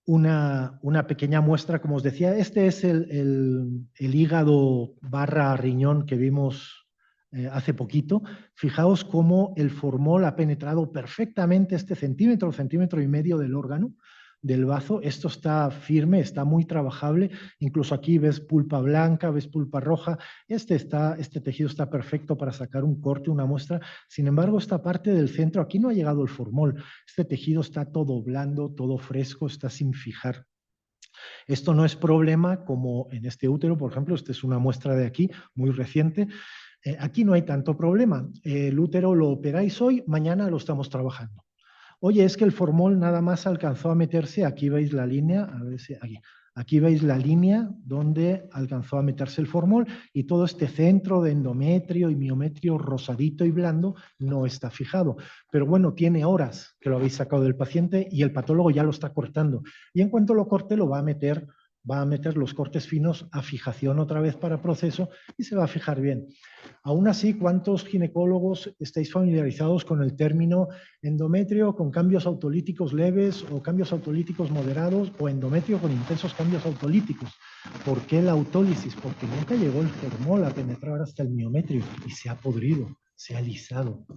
Una pequeña muestra, como os decía, este es el hígado barra riñón que vimos hace poquito. Fijaos cómo el formol ha penetrado perfectamente este centímetro y medio del órgano, del bazo. Esto está firme, está muy trabajable. Incluso aquí ves pulpa blanca, ves pulpa roja. Este tejido está perfecto para sacar un corte, una muestra. Sin embargo, esta parte del centro, aquí no ha llegado el formol. Este tejido está todo blando, todo fresco, está sin fijar. Esto no es problema como en este útero, por ejemplo. Esta es una muestra de aquí, muy reciente. Aquí no hay tanto problema. El útero lo operáis hoy, mañana lo estamos trabajando. Oye, es que el formol nada más alcanzó a meterse, aquí veis la línea, a ver si aquí veis la línea donde alcanzó a meterse el formol y todo este centro de endometrio y miometrio rosadito y blando no está fijado. Pero bueno, tiene horas que lo habéis sacado del paciente y el patólogo ya lo está cortando. Y en cuanto lo corte, lo va a meter los cortes finos a fijación otra vez para proceso y se va a fijar bien. Aún así, ¿cuántos ginecólogos estáis familiarizados con el término endometrio con cambios autolíticos leves o cambios autolíticos moderados o endometrio con intensos cambios autolíticos? ¿Por qué la autólisis? Porque nunca llegó el formol a penetrar hasta el miometrio y se ha podrido, se ha alisado.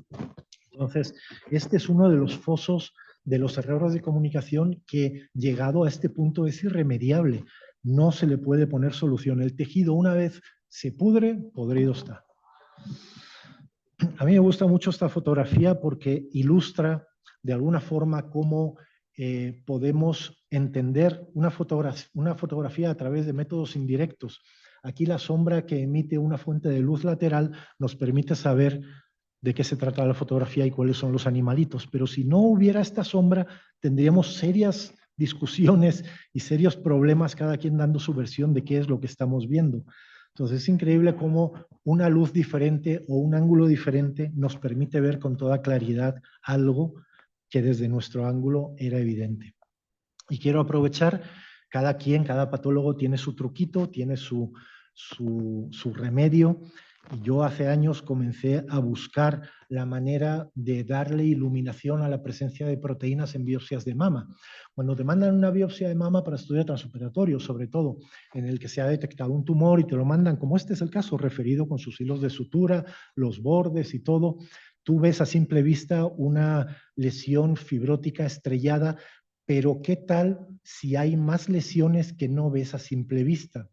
Entonces, este es uno de los fosos de los errores de comunicación que, llegado a este punto, es irremediable. No se le puede poner solución. El tejido, una vez se pudre, podrido está. A mí me gusta mucho esta fotografía porque ilustra de alguna forma cómo podemos entender una fotografía a través de métodos indirectos. Aquí la sombra que emite una fuente de luz lateral nos permite saber de qué se trata la fotografía y cuáles son los animalitos. Pero si no hubiera esta sombra, tendríamos serias discusiones y serios problemas, cada quien dando su versión de qué es lo que estamos viendo. Entonces es increíble cómo una luz diferente o un ángulo diferente nos permite ver con toda claridad algo que desde nuestro ángulo era evidente. Y quiero aprovechar, cada patólogo tiene su truquito, tiene su remedio. Y yo hace años comencé a buscar la manera de darle iluminación a la presencia de proteínas en biopsias de mama. Cuando te mandan una biopsia de mama para estudio transoperatorio, sobre todo en el que se ha detectado un tumor y te lo mandan, como este es el caso, referido con sus hilos de sutura, los bordes y todo, tú ves a simple vista una lesión fibrótica estrellada, pero ¿qué tal si hay más lesiones que no ves a simple vista?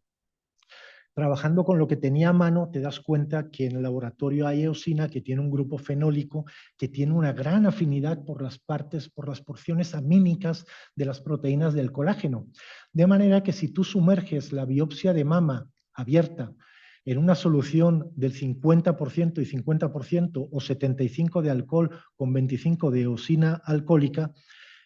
Trabajando con lo que tenía a mano, te das cuenta que en el laboratorio hay eosina, que tiene un grupo fenólico, que tiene una gran afinidad por las porciones amínicas de las proteínas del colágeno. De manera que si tú sumerges la biopsia de mama abierta en una solución del 50% y 50% o 75% de alcohol con 25% de eosina alcohólica,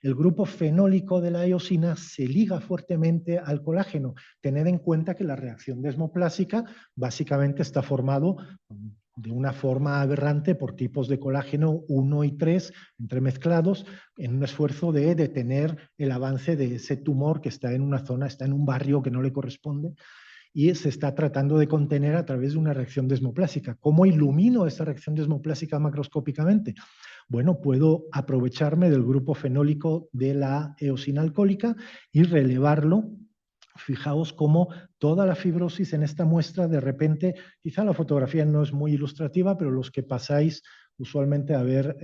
el grupo fenólico de la eosina se liga fuertemente al colágeno. Tened en cuenta que la reacción desmoplásica básicamente está formado de una forma aberrante por tipos de colágeno 1 y 3 entremezclados en un esfuerzo de detener el avance de ese tumor que está en una zona, está en un barrio que no le corresponde y se está tratando de contener a través de una reacción desmoplásica. ¿Cómo ilumino esa reacción desmoplásica macroscópicamente? Bueno, puedo aprovecharme del grupo fenólico de la eosina alcohólica y relevarlo. Fijaos cómo toda la fibrosis en esta muestra de repente, quizá la fotografía no es muy ilustrativa, pero los que pasáis usualmente a ver,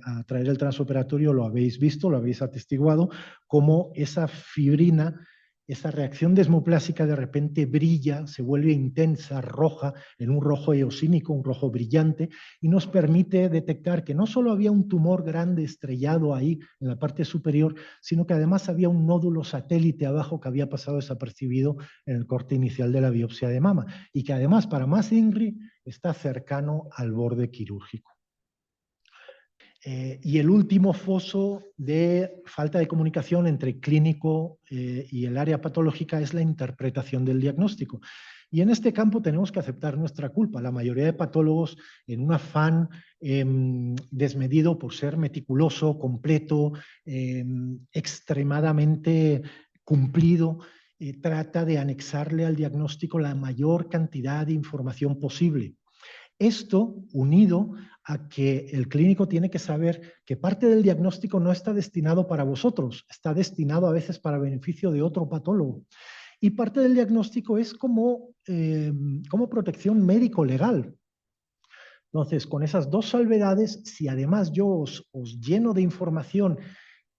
a traer el transoperatorio lo habéis visto, lo habéis atestiguado, cómo esa fibrina, esa reacción desmoplásica de repente brilla, se vuelve intensa, roja, en un rojo eosínico, un rojo brillante, y nos permite detectar que no solo había un tumor grande estrellado ahí en la parte superior, sino que además había un nódulo satélite abajo que había pasado desapercibido en el corte inicial de la biopsia de mama, y que además, para más INRI, está cercano al borde quirúrgico. Y el último foso de falta de comunicación entre clínico y el área patológica es la interpretación del diagnóstico. Y en este campo tenemos que aceptar nuestra culpa. La mayoría de patólogos, en un afán desmedido por ser meticuloso, completo, extremadamente cumplido, trata de anexarle al diagnóstico la mayor cantidad de información posible. Esto unido a que el clínico tiene que saber que parte del diagnóstico no está destinado para vosotros, está destinado a veces para beneficio de otro patólogo. Y parte del diagnóstico es como protección médico-legal. Entonces, con esas dos salvedades, si además yo os lleno de información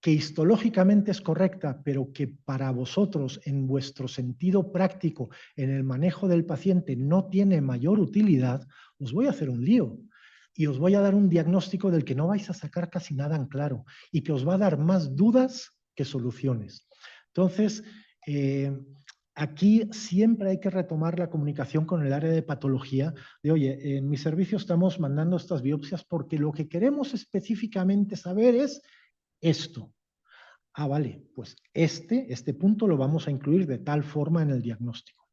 que histológicamente es correcta, pero que para vosotros, en vuestro sentido práctico, en el manejo del paciente, no tiene mayor utilidad, os voy a hacer un lío y os voy a dar un diagnóstico del que no vais a sacar casi nada en claro y que os va a dar más dudas que soluciones. Entonces, aquí siempre hay que retomar la comunicación con el área de patología de, oye, en mi servicio estamos mandando estas biopsias porque lo que queremos específicamente saber es esto. Ah, vale, pues este punto lo vamos a incluir de tal forma en el diagnóstico.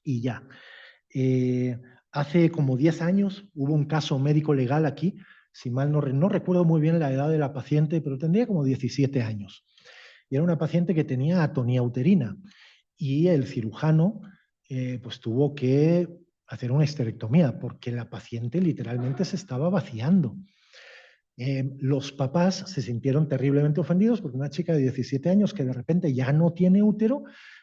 Y ya. Hace como 10 años hubo un caso médico legal aquí, si mal no recuerdo muy bien la edad de la paciente, pero tendría como 17 años. Y era una paciente que tenía atonía uterina y el cirujano pues tuvo que hacer una histerectomía porque la paciente literalmente se estaba vaciando. Los papás se sintieron terriblemente ofendidos porque una chica de 17 años que de repente ya no tiene útero,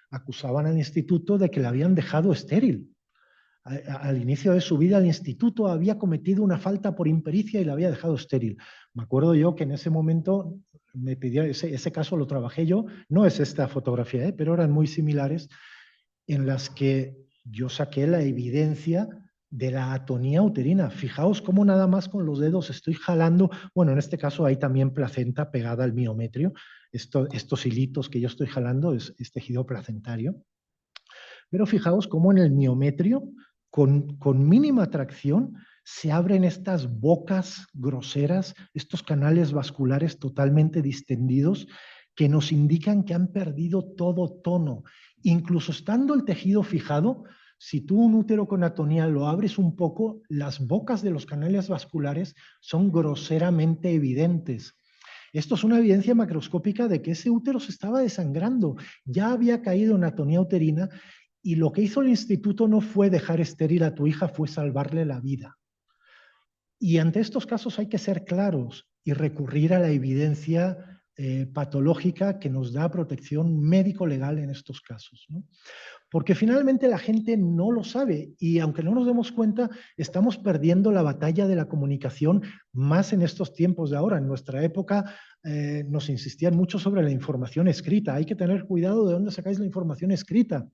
acusaban al instituto de que la habían dejado estéril. Al inicio de su vida el instituto había cometido una falta por impericia y la había dejado estéril. Me acuerdo yo que en ese momento me pidió, ese caso lo trabajé yo, no es esta fotografía, pero eran muy similares, en las que yo saqué la evidencia de la atonía uterina. Fijaos cómo nada más con los dedos estoy jalando, bueno, en este caso hay también placenta pegada al miometrio, estos hilitos que yo estoy jalando es tejido placentario, pero fijaos cómo en el miometrio, con mínima tracción, se abren estas bocas groseras, estos canales vasculares totalmente distendidos que nos indican que han perdido todo tono. Incluso estando el tejido fijado, si tú un útero con atonía lo abres un poco, las bocas de los canales vasculares son groseramente evidentes. Esto es una evidencia macroscópica de que ese útero se estaba desangrando, ya había caído en atonía uterina y lo que hizo el instituto no fue dejar estéril a tu hija, fue salvarle la vida. Y ante estos casos hay que ser claros y recurrir a la evidencia patológica que nos da protección médico-legal en estos casos, ¿no? Porque finalmente la gente no lo sabe y aunque no nos demos cuenta, estamos perdiendo la batalla de la comunicación más en estos tiempos de ahora. En nuestra época nos insistían mucho sobre la información escrita. Hay que tener cuidado de dónde sacáis la información escrita.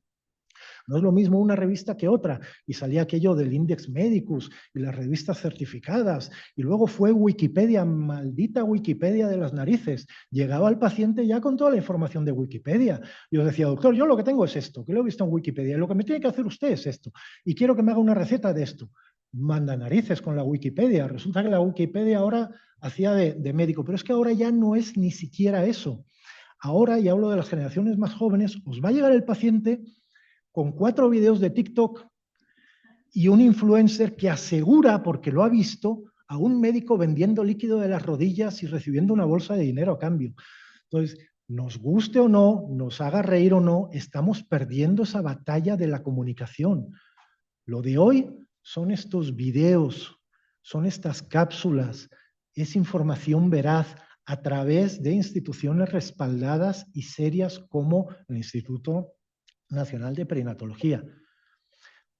No es lo mismo una revista que otra. Y salía aquello del Index Medicus y las revistas certificadas. Y luego fue Wikipedia, maldita Wikipedia de las narices. Llegaba al paciente ya con toda la información de Wikipedia. Yo decía, doctor, yo lo que tengo es esto, que lo he visto en Wikipedia. Lo que me tiene que hacer usted es esto. Y quiero que me haga una receta de esto. Manda narices con la Wikipedia. Resulta que la Wikipedia ahora hacía de médico. Pero es que ahora ya no es ni siquiera eso. Ahora, y hablo de las generaciones más jóvenes, os va a llegar el paciente con 4 videos de TikTok y un influencer que asegura, porque lo ha visto, a un médico vendiendo líquido de las rodillas y recibiendo una bolsa de dinero a cambio. Entonces, nos guste o no, nos haga reír o no, estamos perdiendo esa batalla de la comunicación. Lo de hoy son estos videos, son estas cápsulas, es información veraz a través de instituciones respaldadas y serias como el Instituto Nacional de Perinatología.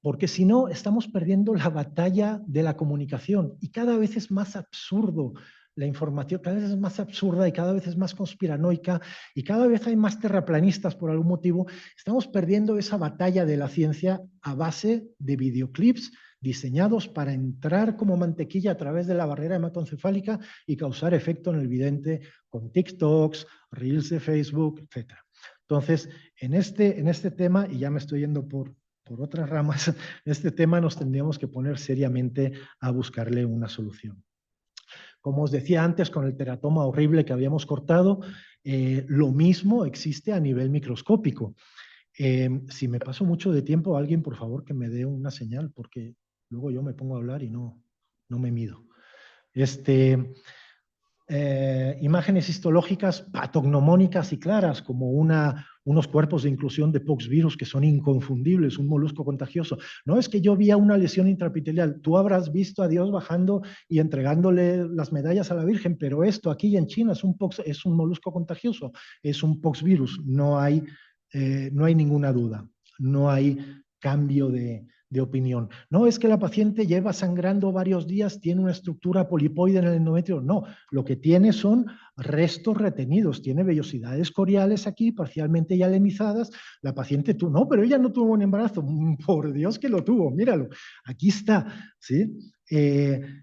Porque si no, estamos perdiendo la batalla de la comunicación y cada vez es más absurdo la información, cada vez es más absurda y cada vez es más conspiranoica y cada vez hay más terraplanistas por algún motivo. Estamos perdiendo esa batalla de la ciencia a base de videoclips diseñados para entrar como mantequilla a través de la barrera hematoencefálica y causar efecto en el vidente con TikToks, Reels de Facebook, etc. Entonces, en este tema, y ya me estoy yendo por otras ramas, en este tema nos tendríamos que poner seriamente a buscarle una solución. Como os decía antes, con el teratoma horrible que habíamos cortado, lo mismo existe a nivel microscópico. Si me paso mucho de tiempo, alguien por favor que me dé una señal, porque luego yo me pongo a hablar y no me mido. Imágenes histológicas patognomónicas y claras, como unos cuerpos de inclusión de poxvirus que son inconfundibles, un molusco contagioso. No es que yo vi una lesión intraepitelial, tú habrás visto a Dios bajando y entregándole las medallas a la Virgen, pero esto aquí en China es un molusco contagioso, es un poxvirus, no hay ninguna duda, no hay cambio de opinión. No es que la paciente lleva sangrando varios días, tiene una estructura polipoide en el endometrio, no, lo que tiene son restos retenidos, tiene vellosidades coriales aquí, parcialmente hialinizadas, la paciente tuvo, no, pero ella no tuvo un embarazo, por Dios que lo tuvo, míralo, aquí está, ¿sí?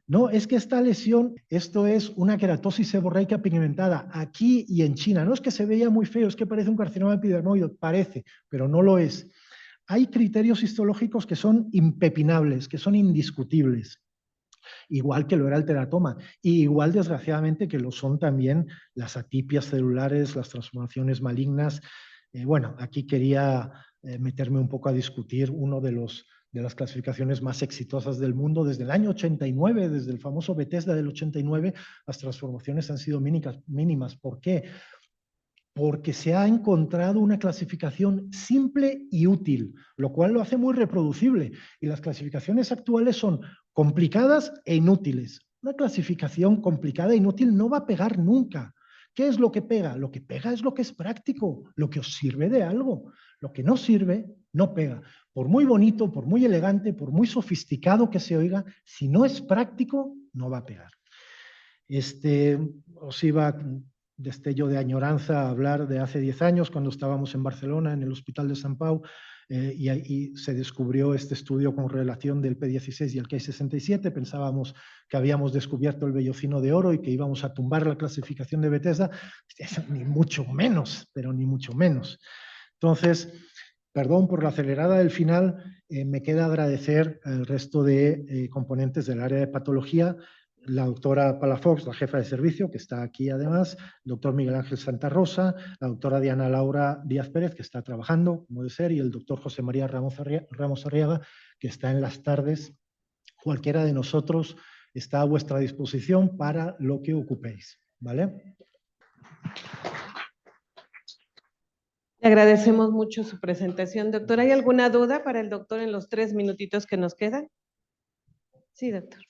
No, es que esta lesión, esto es una queratosis seborreica pigmentada aquí y en China, no es que se veía muy feo, es que parece un carcinoma epidermoide, parece, pero no lo es. Hay criterios histológicos que son impepinables, que son indiscutibles, igual que lo era el teratoma, y igual desgraciadamente que lo son también las atipias celulares, las transformaciones malignas. Bueno, aquí quería meterme un poco a discutir uno de las clasificaciones más exitosas del mundo. Desde el año 89, desde el famoso Bethesda del 89, las transformaciones han sido mínimas. ¿Por qué? Porque se ha encontrado una clasificación simple y útil, lo cual lo hace muy reproducible. Y las clasificaciones actuales son complicadas e inútiles. Una clasificación complicada e inútil no va a pegar nunca. ¿Qué es lo que pega? Lo que pega es lo que es práctico, lo que os sirve de algo. Lo que no sirve, no pega. Por muy bonito, por muy elegante, por muy sofisticado que se oiga, si no es práctico, no va a pegar. Os iba destello de añoranza a hablar de hace 10 años, cuando estábamos en Barcelona, en el Hospital de Sant Pau, y ahí se descubrió este estudio con relación del P16 y el Ki-67. Pensábamos que habíamos descubierto el vellocino de oro y que íbamos a tumbar la clasificación de Bethesda, ni mucho menos, pero ni mucho menos. Entonces, perdón por la acelerada del final, me queda agradecer al resto de componentes del área de patología, la doctora Palafox, la jefa de servicio, que está aquí además, el doctor Miguel Ángel Santa Rosa, la doctora Diana Laura Díaz Pérez, que está trabajando, como de ser, y el doctor José María Ramos Arriaga, que está en las tardes. Cualquiera de nosotros está a vuestra disposición para lo que ocupéis, ¿vale? Le agradecemos mucho su presentación, doctor. ¿Hay alguna duda para el doctor en los 3 minutitos que nos quedan? Sí, doctor.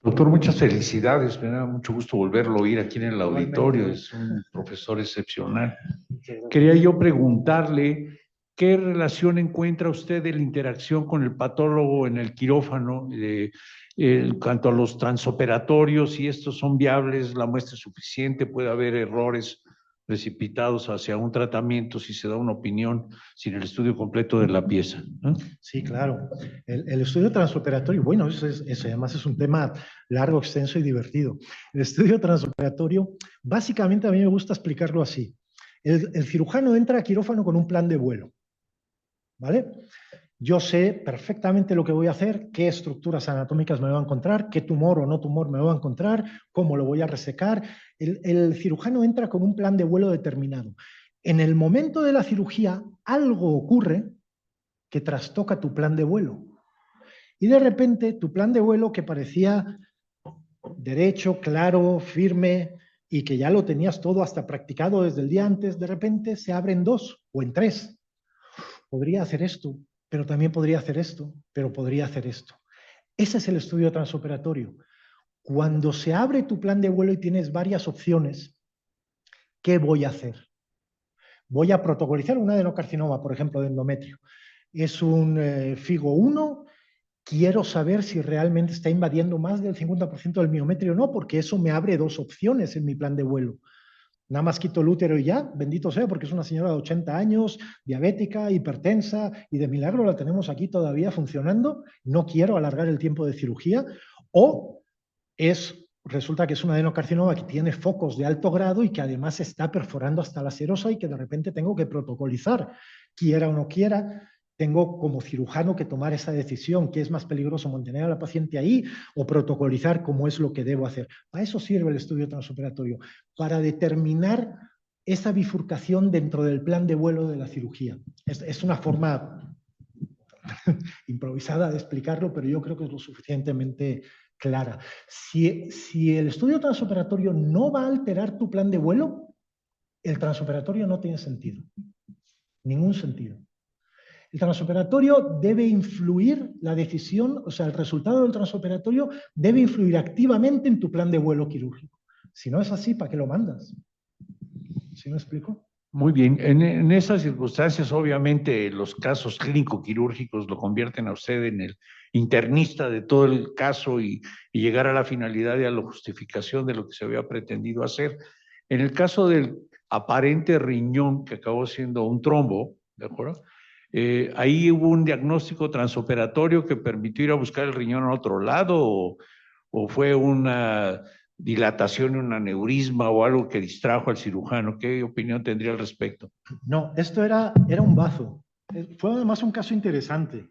Doctor, muchas felicidades. Me da mucho gusto volverlo a oír aquí en el auditorio. Es un profesor excepcional. Quería yo preguntarle qué relación encuentra usted de la interacción con el patólogo en el quirófano en cuanto a los transoperatorios, si estos son viables, la muestra es suficiente, puede haber errores precipitados hacia un tratamiento si se da una opinión sin el estudio completo de la pieza, ¿no? Sí, claro. El estudio transoperatorio, bueno, eso además es un tema largo, extenso y divertido. El estudio transoperatorio, básicamente a mí me gusta explicarlo así. El cirujano entra a quirófano con un plan de vuelo, ¿vale? Yo sé perfectamente lo que voy a hacer, qué estructuras anatómicas me voy a encontrar, qué tumor o no tumor me voy a encontrar, cómo lo voy a resecar. El cirujano entra con un plan de vuelo determinado. En el momento de la cirugía, algo ocurre que trastoca tu plan de vuelo. Y de repente tu plan de vuelo, que parecía derecho, claro, firme, y que ya lo tenías todo hasta practicado desde el día antes, de repente se abre en 2 o en 3. Podría hacer esto, pero también podría hacer esto, pero podría hacer esto. Ese es el estudio transoperatorio. Cuando se abre tu plan de vuelo y tienes varias opciones, ¿qué voy a hacer? Voy a protocolizar un adenocarcinoma, por ejemplo, de endometrio. Es un FIGO 1, quiero saber si realmente está invadiendo más del 50% del miometrio o no, porque eso me abre 2 opciones en mi plan de vuelo. Nada más quito el útero y ya, bendito sea, porque es una señora de 80 años, diabética, hipertensa, y de milagro la tenemos aquí todavía funcionando. No quiero alargar el tiempo de cirugía. O resulta que es un adenocarcinoma que tiene focos de alto grado y que además está perforando hasta la serosa y que de repente tengo que protocolizar, quiera o no quiera. Tengo como cirujano que tomar esa decisión, qué es más peligroso, mantener a la paciente ahí o protocolizar cómo es lo que debo hacer. Para eso sirve el estudio transoperatorio, para determinar esa bifurcación dentro del plan de vuelo de la cirugía. Es una forma improvisada de explicarlo, pero yo creo que es lo suficientemente clara. Si el estudio transoperatorio no va a alterar tu plan de vuelo, el transoperatorio no tiene sentido. Ningún sentido. El transoperatorio debe influir la decisión, o sea, el resultado del transoperatorio debe influir activamente en tu plan de vuelo quirúrgico. Si no es así, ¿para qué lo mandas? ¿Sí me explico? Muy bien, en esas circunstancias, obviamente, los casos clínico-quirúrgicos lo convierten a usted en el internista de todo el caso y llegar a la finalidad y a la justificación de lo que se había pretendido hacer. En el caso del aparente riñón, que acabó siendo un trombo, ¿de acuerdo? Ahí hubo un diagnóstico transoperatorio que permitió ir a buscar el riñón a otro lado, o fue una dilatación, un aneurisma o algo que distrajo al cirujano. ¿Qué opinión tendría al respecto? No, esto era un bazo. Fue además un caso interesante.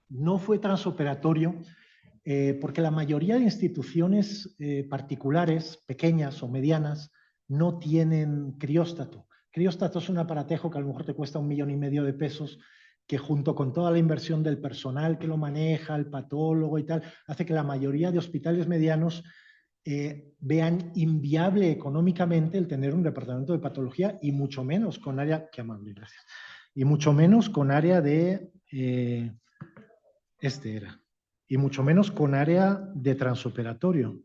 No fue transoperatorio porque la mayoría de instituciones particulares, pequeñas o medianas, no tienen crióstato. Crióstato es un aparatejo que a lo mejor te cuesta 1,5 millones de pesos, que junto con toda la inversión del personal que lo maneja, el patólogo y tal, hace que la mayoría de hospitales medianos vean inviable económicamente el tener un departamento de patología y mucho menos con área, qué amable, gracias, y mucho menos con área de, y mucho menos con área de transoperatorio.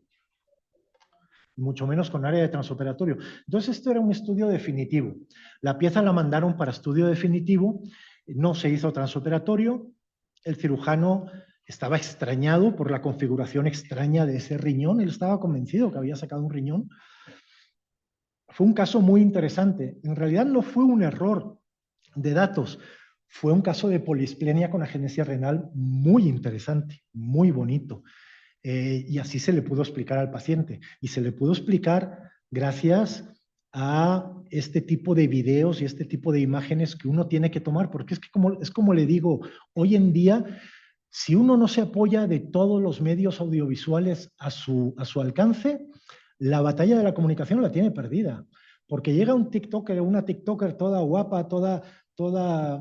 Mucho menos con área de transoperatorio. Entonces esto era un estudio definitivo. La pieza la mandaron para estudio definitivo, no se hizo transoperatorio, el cirujano estaba extrañado por la configuración extraña de ese riñón, él estaba convencido que había sacado un riñón. Fue un caso muy interesante. En realidad no fue un error de datos, fue un caso de polisplenia con agenesia renal muy interesante, muy bonito. Y así se le pudo explicar al paciente. Y se le pudo explicar gracias a este tipo de videos y este tipo de imágenes que uno tiene que tomar, porque es como le digo, hoy en día, si uno no se apoya de todos los medios audiovisuales a su alcance, la batalla de la comunicación la tiene perdida. Porque llega un TikToker o una TikToker toda guapa, toda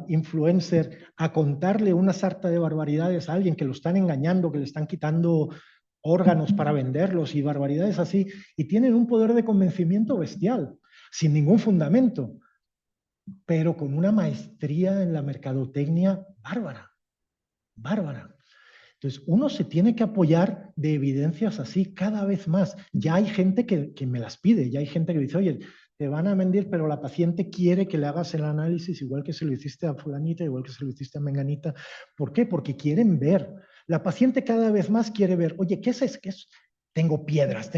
influencer, a contarle una sarta de barbaridades a alguien que lo están engañando, que le están quitando órganos para venderlos y barbaridades así, y tienen un poder de convencimiento bestial, sin ningún fundamento, pero con una maestría en la mercadotecnia bárbara, bárbara. Entonces, uno se tiene que apoyar de evidencias así cada vez más. Ya hay gente que me las pide, ya hay gente que dice, oye, te van a mentir, pero la paciente quiere que le hagas el análisis igual que se lo hiciste a fulanita, igual que se lo hiciste a menganita. ¿Por qué? Porque quieren ver. La paciente cada vez más quiere ver, oye, ¿qué es? ¿Qué es? Tengo piedras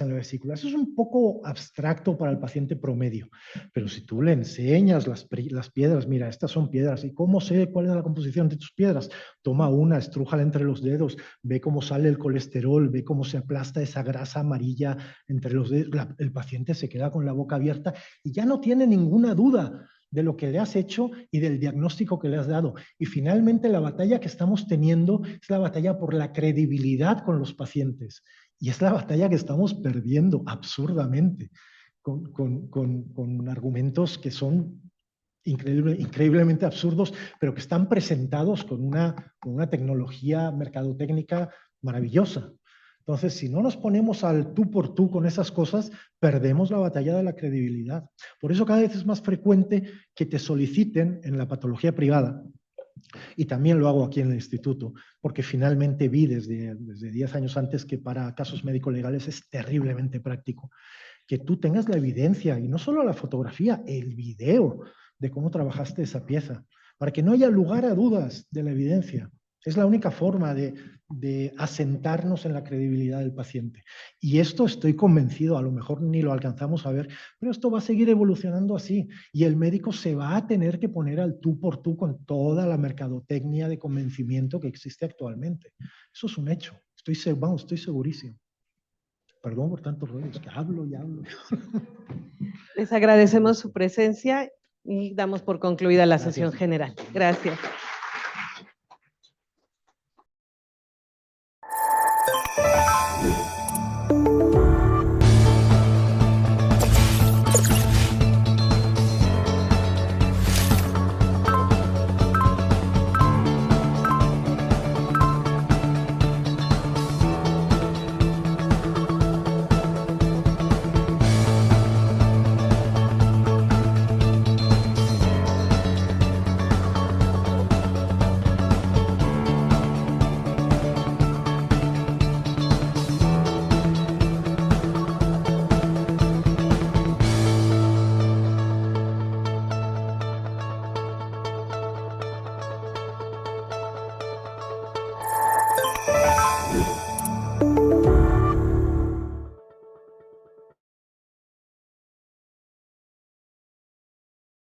en la vesícula. Eso es un poco abstracto para el paciente promedio, pero si tú le enseñas las piedras, mira, estas son piedras, ¿y cómo sé cuál es la composición de tus piedras? Toma una, estrújala entre los dedos, ve cómo sale el colesterol, ve cómo se aplasta esa grasa amarilla entre los dedos. El paciente se queda con la boca abierta y ya no tiene ninguna duda de lo que le has hecho y del diagnóstico que le has dado. Y finalmente la batalla que estamos teniendo es la batalla por la credibilidad con los pacientes. Y es la batalla que estamos perdiendo absurdamente con argumentos que son increíblemente absurdos, pero que están presentados con una tecnología mercadotécnica maravillosa. Entonces, si no nos ponemos al tú por tú con esas cosas, perdemos la batalla de la credibilidad. Por eso cada vez es más frecuente que te soliciten en la patología privada, y también lo hago aquí en el instituto, porque finalmente vi desde 10 años antes que para casos médico-legales es terriblemente práctico que tú tengas la evidencia, y no solo la fotografía, el video de cómo trabajaste esa pieza, para que no haya lugar a dudas de la evidencia. Es la única forma de asentarnos en la credibilidad del paciente. Y esto estoy convencido, a lo mejor ni lo alcanzamos a ver, pero esto va a seguir evolucionando así. Y el médico se va a tener que poner al tú por tú con toda la mercadotecnia de convencimiento que existe actualmente. Eso es un hecho. Estoy segurísimo. Perdón por tantos rollos, que hablo y hablo. Les agradecemos su presencia y damos por concluida la sesión general. Gracias.